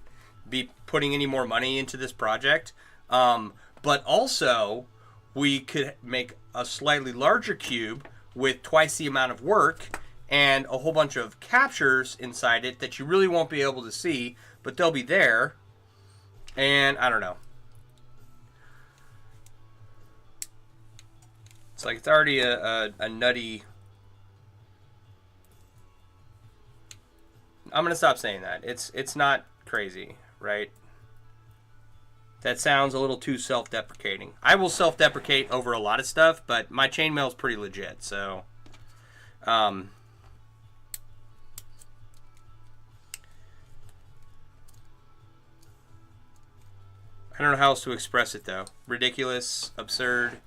be putting any more money into this project. But also, we could make a slightly larger cube with twice the amount of work and a whole bunch of captures inside it that you really won't be able to see, but they'll be there. And I don't know. It's like it's already a nutty... I'm going to stop saying that. It's not crazy, right? That sounds a little too self-deprecating. I will self-deprecate over a lot of stuff, but my chainmail is pretty legit, so... I don't know how else to express it, though. Ridiculous, absurd.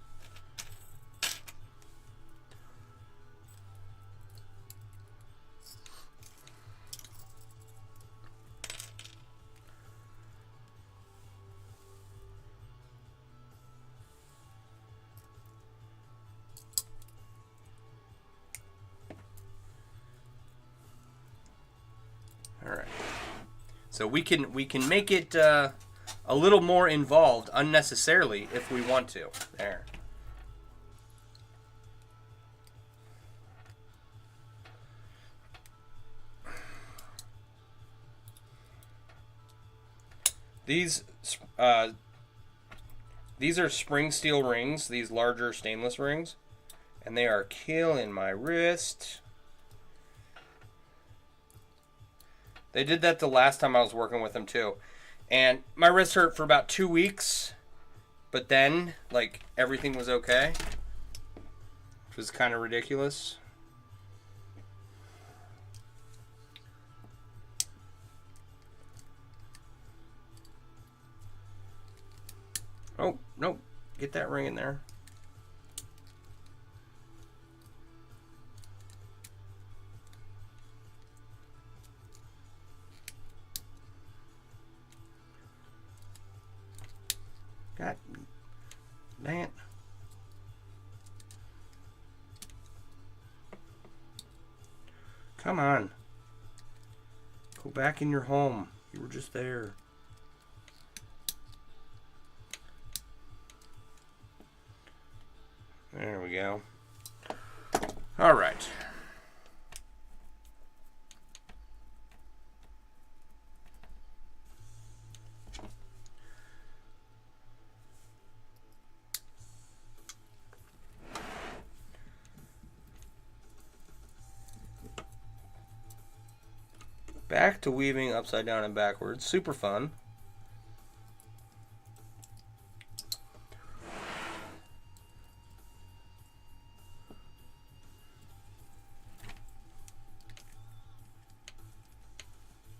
All right. So we can make it a little more involved unnecessarily if we want to. There. These are spring steel rings, these larger stainless rings, and they are killing my wrist. They did that the last time I was working with them too. And my wrist hurt for about 2 weeks, but then, like, everything was okay, which was kind of ridiculous. Oh, nope. Get that ring in there. God dang it. Come on. Go back in your home. You were just there. There we go. All right. Back to weaving upside down and backwards. Super fun.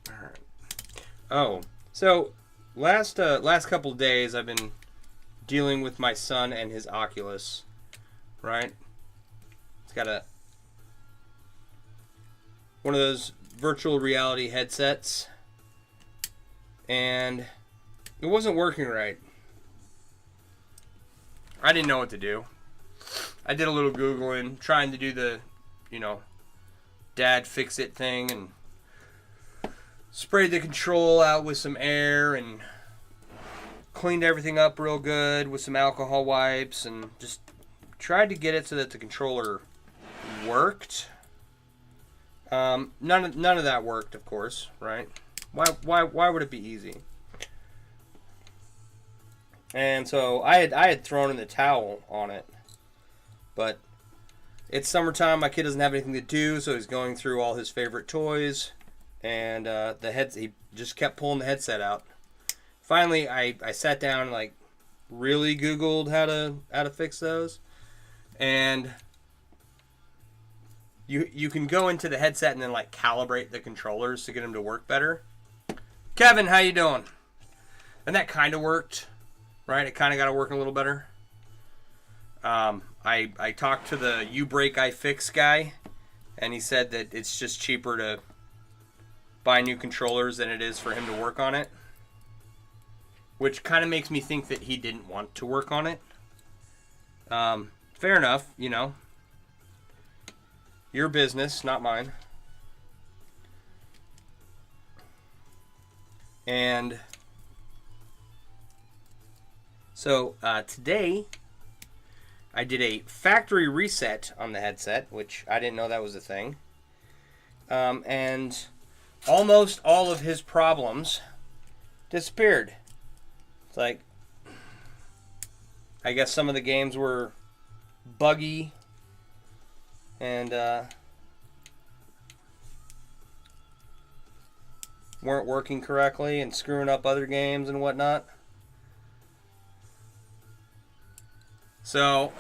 All right. Oh, so last couple days I've been dealing with my son and his Oculus, right? It's got one of those virtual reality headsets, and it wasn't working right. I didn't know what to do. I did a little Googling, trying to do the, dad fix it thing, and sprayed the control out with some air and cleaned everything up real good with some alcohol wipes, and just tried to get it so that the controller worked. None of that worked, of course, right? Why would it be easy? And so I had thrown in the towel on it, but it's summertime. My kid doesn't have anything to do, so he's going through all his favorite toys, and he just kept pulling the headset out. Finally, I sat down and like really Googled how to fix those, and You can go into the headset and then like calibrate the controllers to get them to work better. Kevin, how you doing? And that kind of worked, right? It kind of got to work a little better. I talked to the You Break I Fix guy, and he said that it's just cheaper to buy new controllers than it is for him to work on it, which kind of makes me think that he didn't want to work on it. Fair enough, Your business, not mine. And so today I did a factory reset on the headset, which I didn't know that was a thing. And almost all of his problems disappeared. It's like, I guess some of the games were buggy and weren't working correctly and screwing up other games and whatnot. So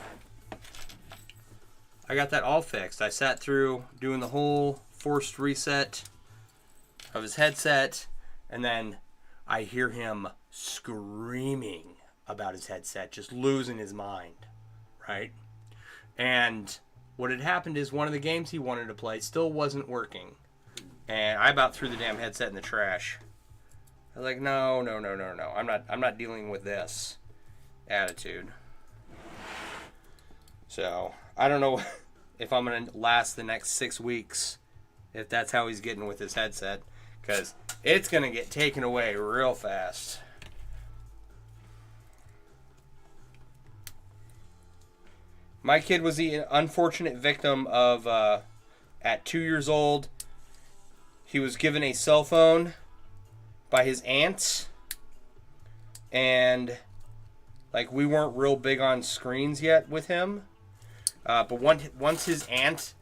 I got that all fixed. I sat through doing the whole forced reset of his headset, and then I hear him screaming about his headset, just losing his mind, right? And what had happened is one of the games he wanted to play still wasn't working. And I about threw the damn headset in the trash. I was like, no. I'm not dealing with this attitude. So, I don't know if I'm going to last the next 6 weeks if that's how he's getting with his headset, because it's going to get taken away real fast. My kid was the unfortunate victim of, at 2 years old, he was given a cell phone by his aunts, and like we weren't real big on screens yet with him. But once his aunt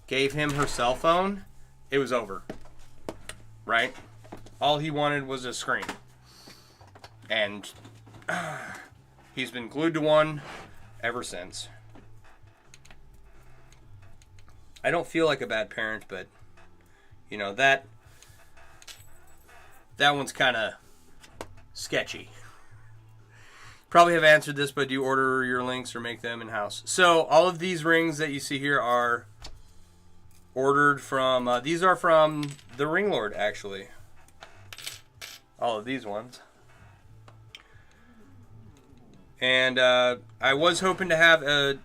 gave him her cell phone, it was over. Right? All he wanted was a screen. And he's been glued to one ever since. I don't feel like a bad parent, but you know, that one's kind of sketchy. Probably have answered this, but do you order your links or make them in-house? So all of these rings that you see here are ordered from, these are from the Ring Lord, actually. All of these ones. And I was hoping to have a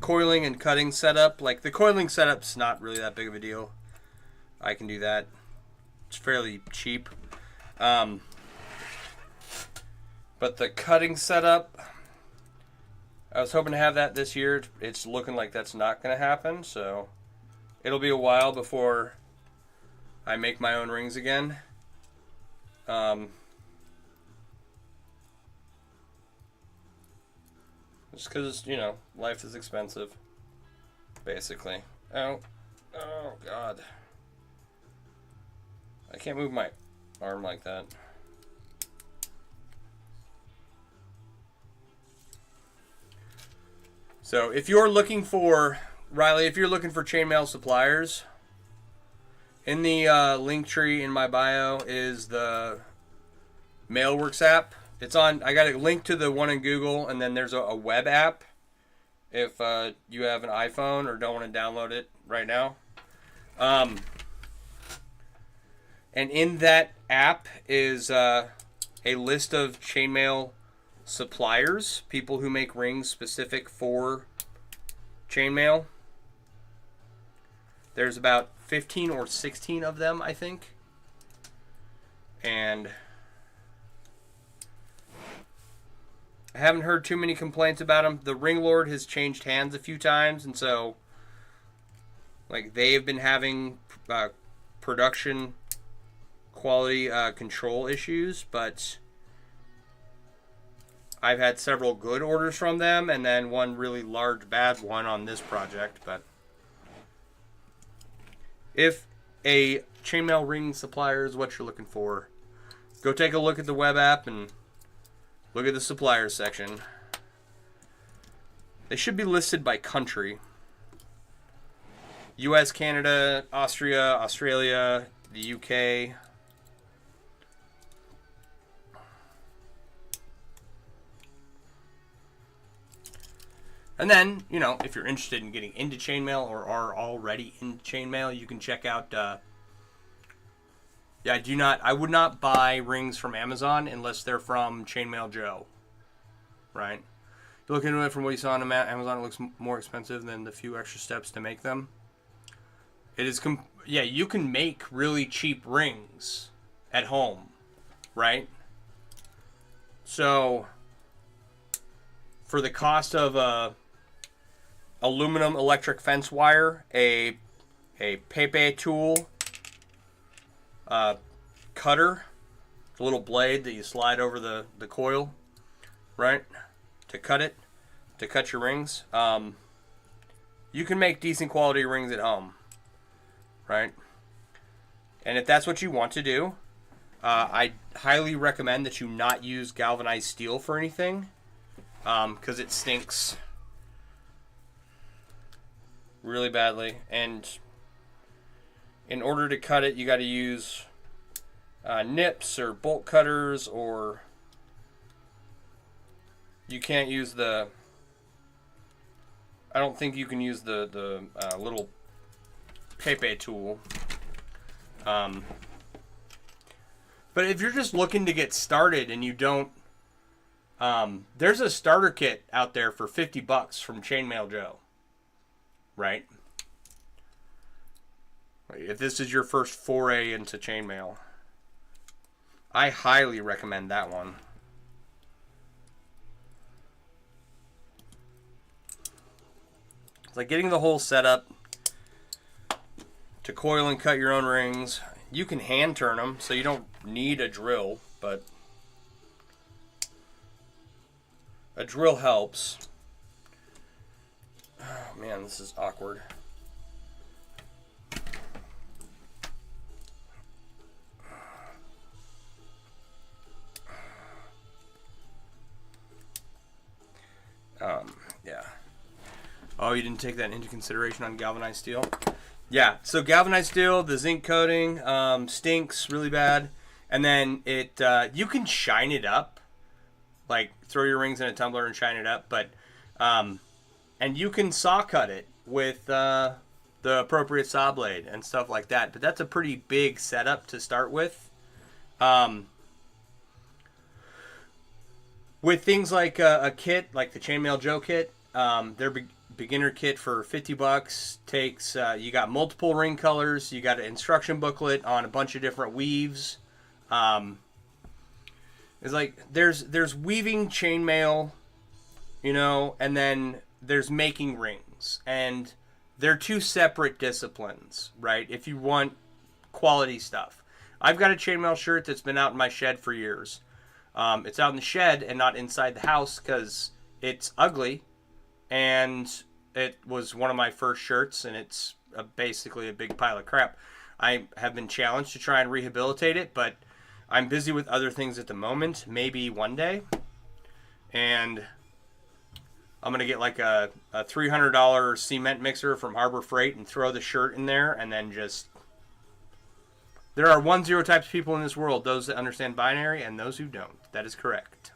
coiling and cutting setup. Like, the coiling setup's not really that big of a deal. I can do that. It's fairly cheap. But the cutting setup, I was hoping to have that this year. It's looking like that's not going to happen, so it'll be a while before I make my own rings again. Just because, you know, life is expensive, basically. Oh, God. I can't move my arm like that. So if you're looking for, Riley, if you're looking for chainmail suppliers, in the link tree in my bio is the Mailworks app. It's on, I got a link to the one in Google, and then there's a web app if you have an iPhone or don't want to download it right now. And in that app is a list of chainmail suppliers, people who make rings specific for chainmail. There's about 15 or 16 of them, I think. And I haven't heard too many complaints about them. The Ring Lord has changed hands a few times, and so like they have been having production quality control issues, but I've had several good orders from them, and then one really large bad one on this project. But if a chainmail ring supplier is what you're looking for, go take a look at the web app and look at the suppliers section. They should be listed by country. US, Canada, Austria, Australia, the UK. And then, you know, if you're interested in getting into chainmail or are already in chainmail, you can check out, I would not buy rings from Amazon unless they're from Chainmail Joe, right? If you look into it from what you saw on Amazon, it looks more expensive than the few extra steps to make them. It is, you can make really cheap rings at home, right? So, for the cost of a aluminum electric fence wire, a Pepe tool, cutter, a little blade that you slide over the coil, right, to cut your rings. You can make decent quality rings at home, right? And if that's what you want to do, I highly recommend that you not use galvanized steel for anything, because it stinks really badly. And in order to cut it, you got to use nips or bolt cutters, or you can't use the... I don't think you can use the little Pepe tool. But if you're just looking to get started and you don't... there's a starter kit out there for $50 from Chainmail Joe. Right? If this is your first foray into chainmail, I highly recommend that one. It's like getting the whole setup to coil and cut your own rings. You can hand turn them, so you don't need a drill, but a drill helps. Oh man, this is awkward. Yeah. Oh, you didn't take that into consideration on galvanized steel? Yeah, so galvanized steel, the zinc coating, stinks really bad. And then it, you can shine it up. Like, throw your rings in a tumbler and shine it up. But, and you can saw cut it with the appropriate saw blade and stuff like that. But that's a pretty big setup to start with. With things like a kit, like the Chainmail Joe kit, their beginner kit for $50 takes, you got multiple ring colors, you got an instruction booklet on a bunch of different weaves. It's like, there's weaving chainmail, you know, and then there's making rings. And they're two separate disciplines, right? If you want quality stuff. I've got a chainmail shirt that's been out in my shed for years. It's out in the shed and not inside the house because it's ugly, and it was one of my first shirts, and it's basically a big pile of crap. I have been challenged to try and rehabilitate it, but I'm busy with other things at the moment. Maybe one day, and I'm gonna get like a $300 cement mixer from Harbor Freight and throw the shirt in there, and then just... There are 1-0 types of people in this world, those that understand binary and those who don't. That is correct.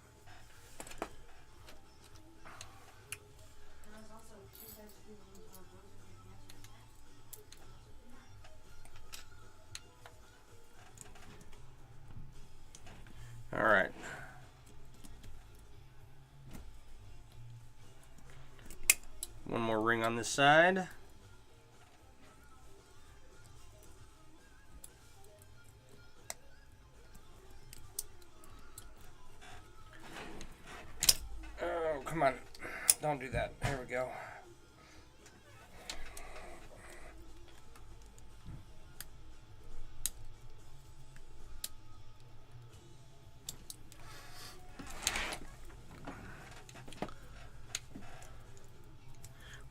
All right. One more ring on this side. Come on, don't do that. There we go.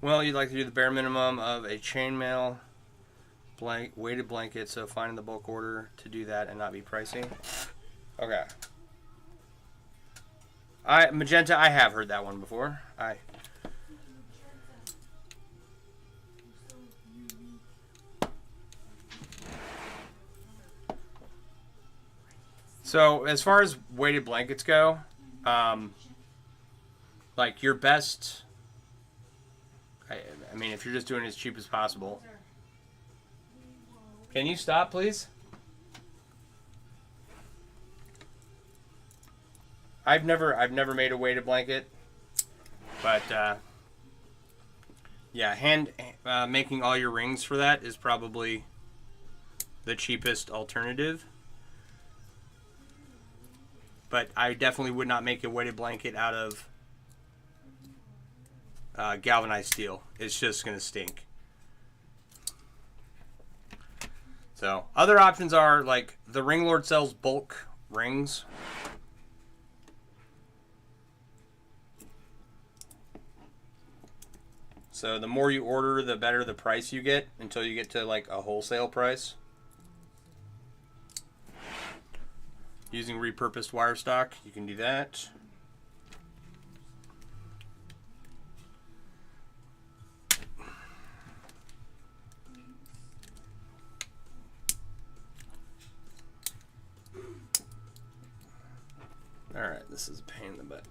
Well, you'd like to do the bare minimum of a chainmail weighted blanket, so finding the bulk order to do that and not be pricey. Okay. Magenta, I have heard that one before. So, as far as weighted blankets go, like your best, I mean, if you're just doing it as cheap as possible. Can you stop, please? I've never made a weighted blanket, but yeah, making all your rings for that is probably the cheapest alternative. But I definitely would not make a weighted blanket out of galvanized steel. It's just going to stink. So other options are like the Ring Lord sells bulk rings. So the more you order, the better the price you get until you get to like a wholesale price. Using repurposed wire stock, you can do that. Alright, this is a pain in the butt.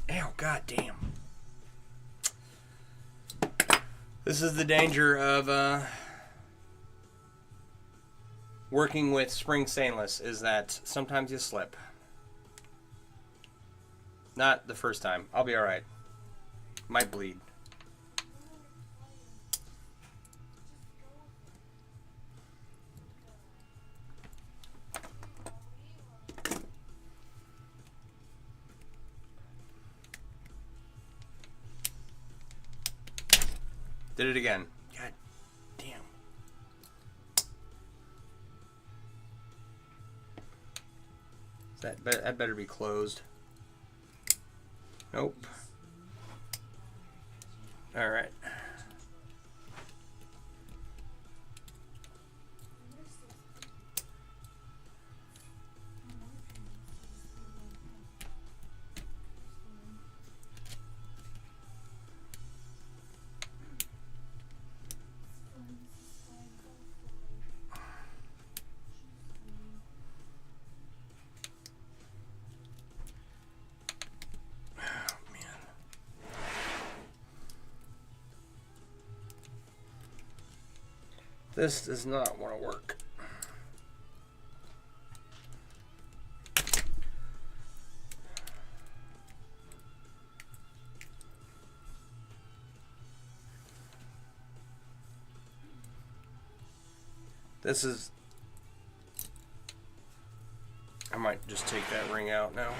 Ew, god damn. This is the danger of working with spring stainless, is that sometimes you slip. Not the first time. I'll be alright. Might bleed. Did it again. God damn. That better be closed. Nope. All right. This does not want to work. This is... I might just take that ring out now.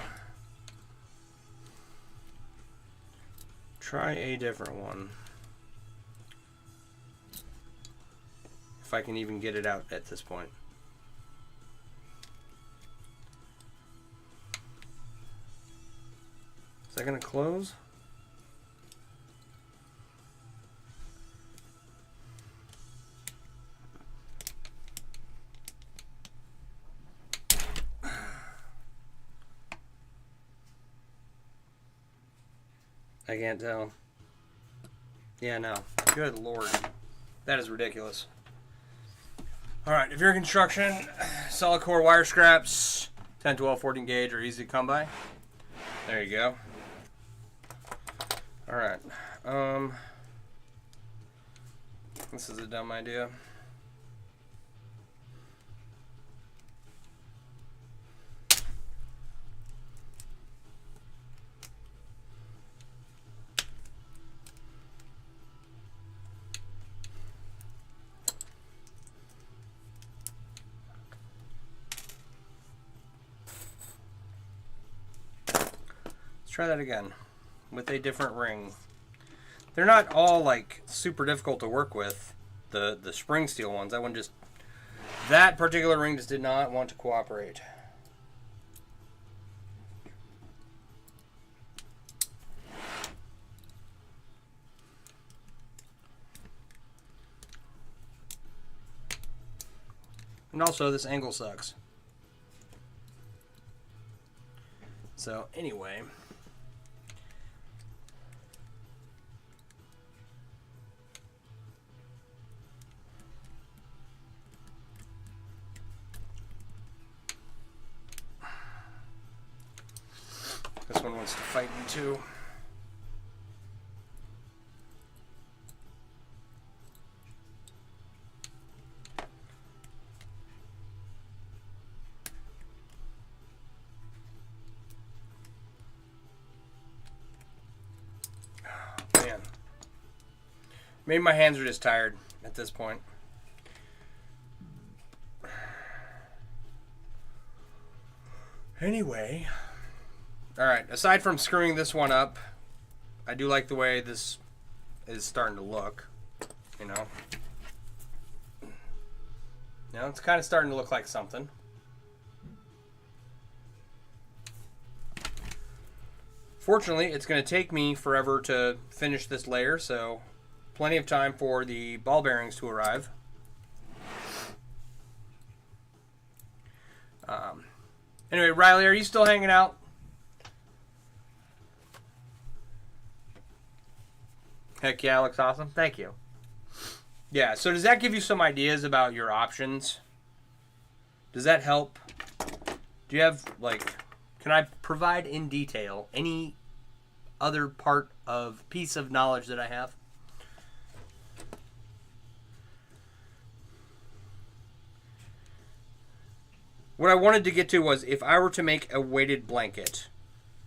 Try a different one. If I can even get it out at this point. Is that going to close? I can't tell. Yeah, no. Good Lord. That is ridiculous. Alright, if you're in construction, solid core wire scraps, 10, 12, 14 gauge are easy to come by. There you go. Alright. This is a dumb idea. Try that again with a different ring. They're not all like super difficult to work with, the spring steel ones. That particular ring just did not want to cooperate. And also this angle sucks. So anyway, this one wants to fight me too. Oh, man. Maybe my hands are just tired at this point. Anyway. Alright, aside from screwing this one up I do like the way this is starting to look, you know. Now it's kind of starting to look like something. Fortunately, it's going to take me forever to finish this layer, so plenty of time for the ball bearings to arrive. Anyway, Riley, are you still hanging out? Heck yeah, looks awesome. Thank you. Yeah, so does that give you some ideas about your options? Does that help? Do you have, like, can I provide in detail any other piece of knowledge that I have? What I wanted to get to was if I were to make a weighted blanket,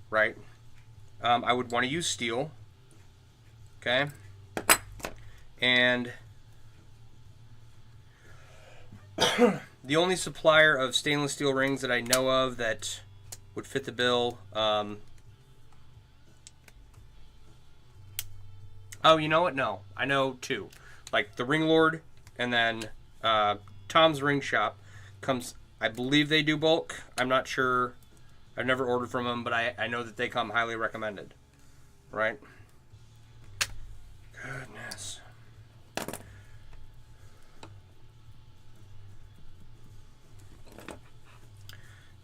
right, I would want to use steel, okay, and the only supplier of stainless steel rings that I know of that would fit the bill, oh, you know what? No, I know two, like the Ring Lord, and then Tom's Ring Shop comes. I believe they do bulk. I'm not sure. I've never ordered from them, but I know that they come highly recommended. Right? Goodness.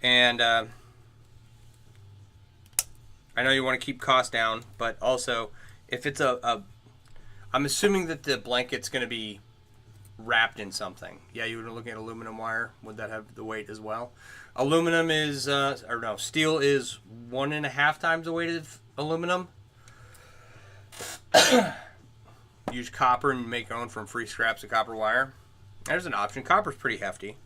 And I know you want to keep costs down, but also if it's I'm assuming that the blanket's going to be wrapped in something. Yeah, you were looking at aluminum wire. Would that have the weight as well? Aluminum is, or no, steel is 1.5 times the weight of aluminum. Use copper and make your own from free scraps of copper wire. There's an option. Copper's pretty hefty.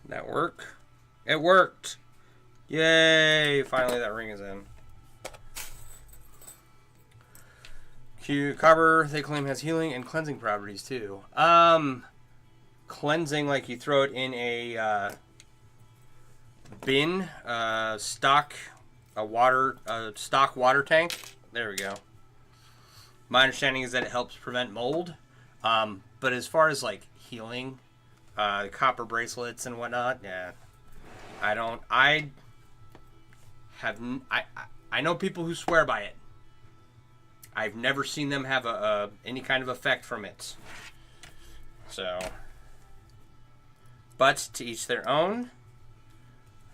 That work? It worked! Yay! Finally that ring is in. Copper, they claim, has healing and cleansing properties too. Cleansing, like you throw it in a bin, stock water tank. There we go. My understanding is that it helps prevent mold. But as far as like healing, copper bracelets and whatnot, yeah, I know people who swear by it. I've never seen them have any kind of effect from it. So, but to each their own.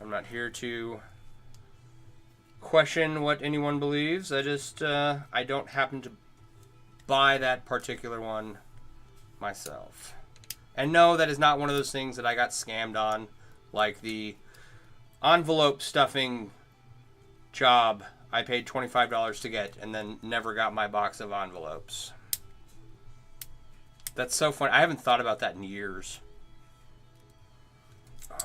I'm not here to question what anyone believes. I just I don't happen to buy that particular one myself. And no, that is not one of those things that I got scammed on, like the envelope stuffing job I paid $25 to get and then never got my box of envelopes. That's so funny. I haven't thought about that in years. Okay.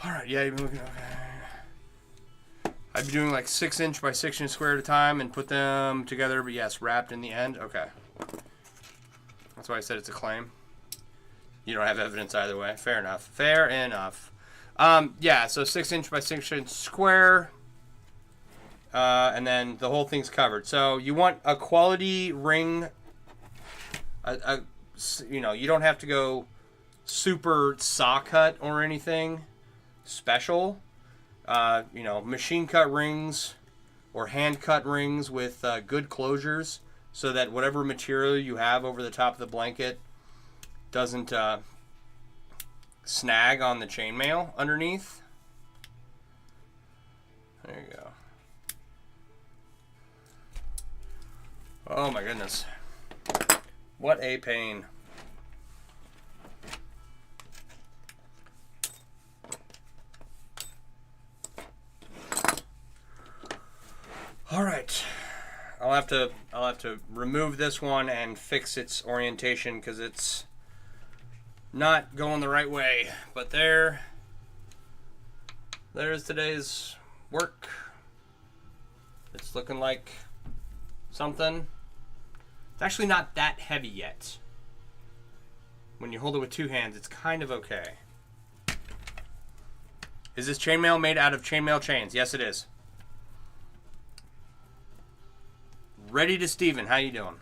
Alright, yeah, you've been looking, okay. I'd be doing like 6" by 6" square at a time and put them together, but yes, wrapped in the end. Okay. That's why I said it's a claim. You don't have evidence either way. Fair enough. Fair enough. Yeah, so 6" by 6" square. And then the whole thing's covered. So you want a quality ring. You know, you don't have to go super saw cut or anything special. You know, machine cut rings or hand cut rings with good closures so that whatever material you have over the top of the blanket doesn't snag on the chainmail underneath. There you go. Oh my goodness. What a pain. All right. I'll have to remove this one and fix its orientation because it's not going the right way. But there's today's work. It's looking like something. It's actually not that heavy yet. When you hold it with two hands, it's kind of okay. Is this chainmail made out of chainmail chains? Yes, it is. Ready to Steven, how you doing?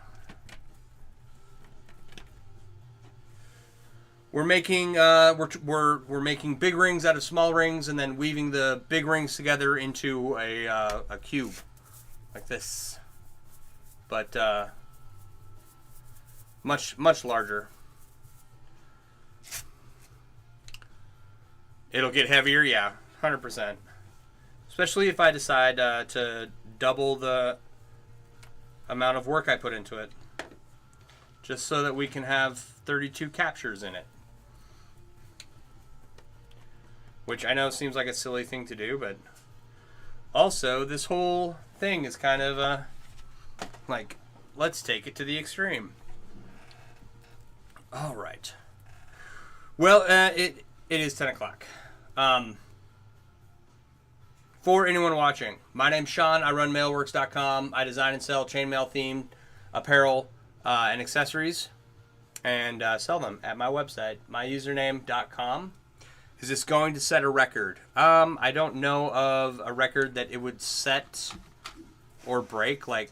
We're making we're making big rings out of small rings, and then weaving the big rings together into a cube, like this. But much larger. It'll get heavier, yeah, 100%. Especially if I decide to double the amount of work I put into it, just so that we can have 32 captures in it. Which I know seems like a silly thing to do, but also this whole thing is kind of like, let's take it to the extreme. All right. Well, it is 10 o'clock. For anyone watching, my name's Sean. I run mailworks.com. I design and sell chainmail themed apparel and accessories, and sell them at my website, myusername.com. Is this going to set a record? I don't know of a record that it would set or break. Like,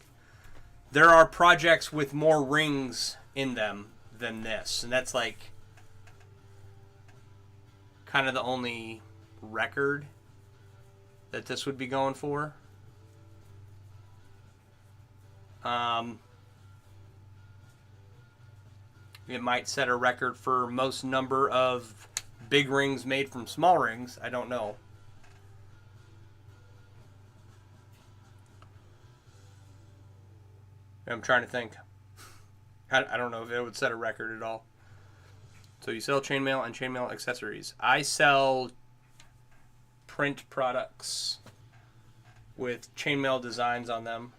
there are projects with more rings in them than this, and that's like kind of the only record that this would be going for. It might set a record for most number of big rings made from small rings. I don't know. I'm trying to think. I don't know if it would set a record at all. So you sell chainmail and chainmail accessories. I sell print products with chainmail designs on them.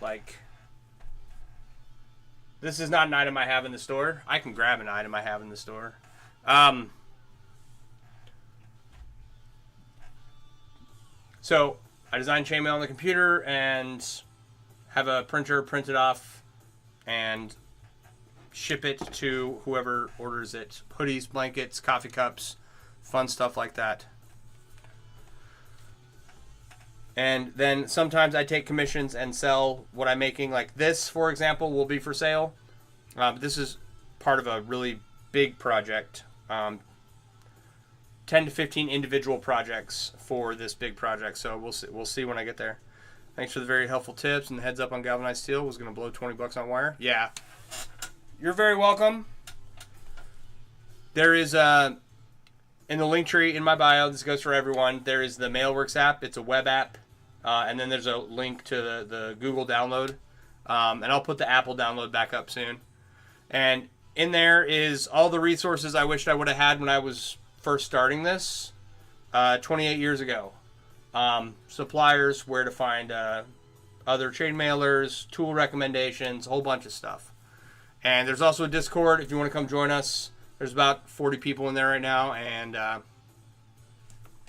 Like, this is not an item I have in the store. I can grab an item I have in the store. So I design chainmail on the computer and have a printer print it off and ship it to whoever orders it. Hoodies, blankets, coffee cups, fun stuff like that. And then sometimes I take commissions and sell what I'm making. Like this, for example, will be for sale. This is part of a really big project. 10 to 15 individual projects for this big project. So we'll see when I get there. Thanks for the very helpful tips and the heads up on galvanized steel. Was going to blow 20 bucks on wire. Yeah. You're very welcome. There is in the link tree in my bio, this goes for everyone, there is the Mailworks app. It's a web app. And then there's a link to the Google download. And I'll put the Apple download back up soon. And in there is all the resources I wished I would have had when I was first starting this 28 years ago. Suppliers, where to find other chain mailers, tool recommendations, a whole bunch of stuff. And there's also a Discord if you want to come join us. There's about 40 people in there right now, and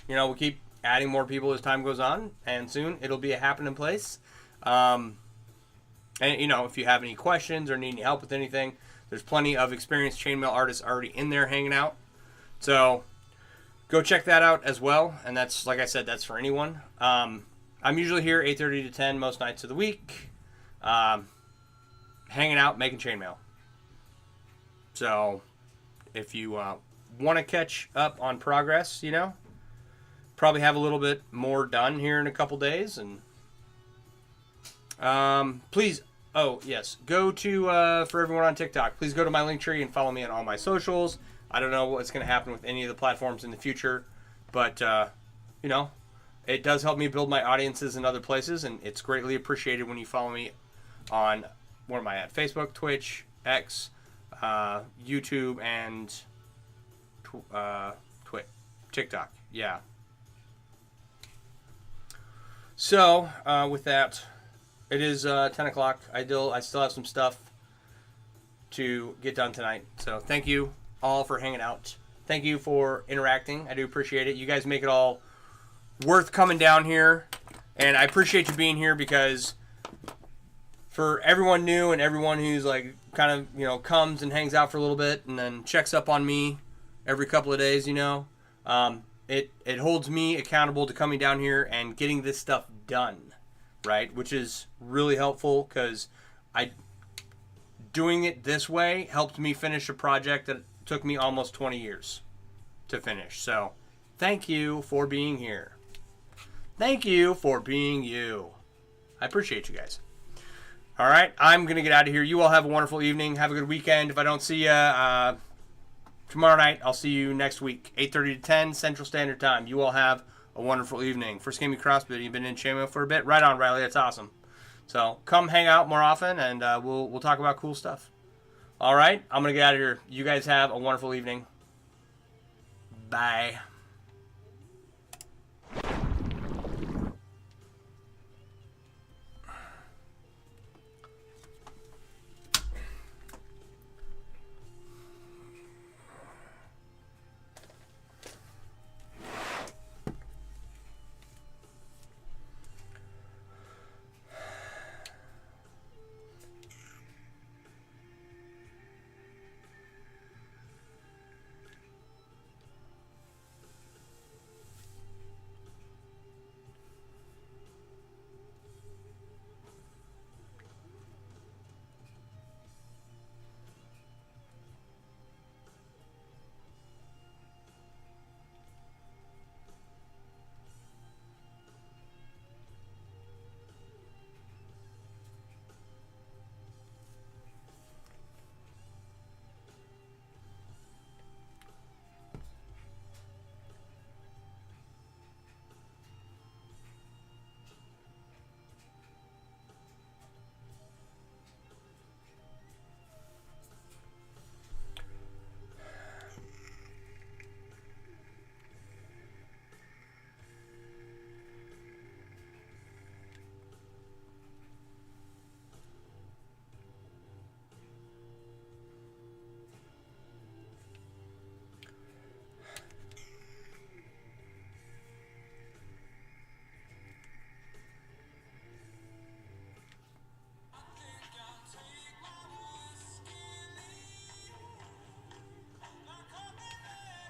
we'll keep adding more people as time goes on, and soon it'll be a happening place. And if you have any questions or need any help with anything, there's plenty of experienced chainmail artists already in there hanging out. So go check that out as well. And that's, like I said, that's for anyone. I'm usually here 8:30 to 10 most nights of the week, hanging out, making chainmail. So if you want to catch up on progress, probably have a little bit more done here in a couple days. And please, go to, for everyone on TikTok, please go to my link tree and follow me on all my socials. I don't know what's going to happen with any of the platforms in the future, but, it does help me build my audiences in other places, and it's greatly appreciated when you follow me on, where am I at? Facebook, Twitch, X, YouTube, and TikTok. Yeah. So, with that, it is 10 o'clock. I still have some stuff to get done tonight. So, thank you all for hanging out. Thank you for interacting. I do appreciate it. You guys make it all worth coming down here. And I appreciate you being here because for everyone new and everyone who's like kind of, you know, comes and hangs out for a little bit and then checks up on me every couple of days, you know, it holds me accountable to coming down here and getting this stuff done, right? Which is really helpful because doing it this way helped me finish a project that took me almost 20 years to finish. So thank you for being here. Thank you for being you. I appreciate you guys. All right, I'm going to get out of here. You all have a wonderful evening. Have a good weekend. If I don't see you tomorrow night, I'll see you next week, 8:30 to 10 Central Standard Time. You all have a wonderful evening. First Gaming Crossbit, you've been in Shamo for a bit. Right on, Riley. That's awesome. So come hang out more often, and we'll talk about cool stuff. All right, I'm going to get out of here. You guys have a wonderful evening. Bye.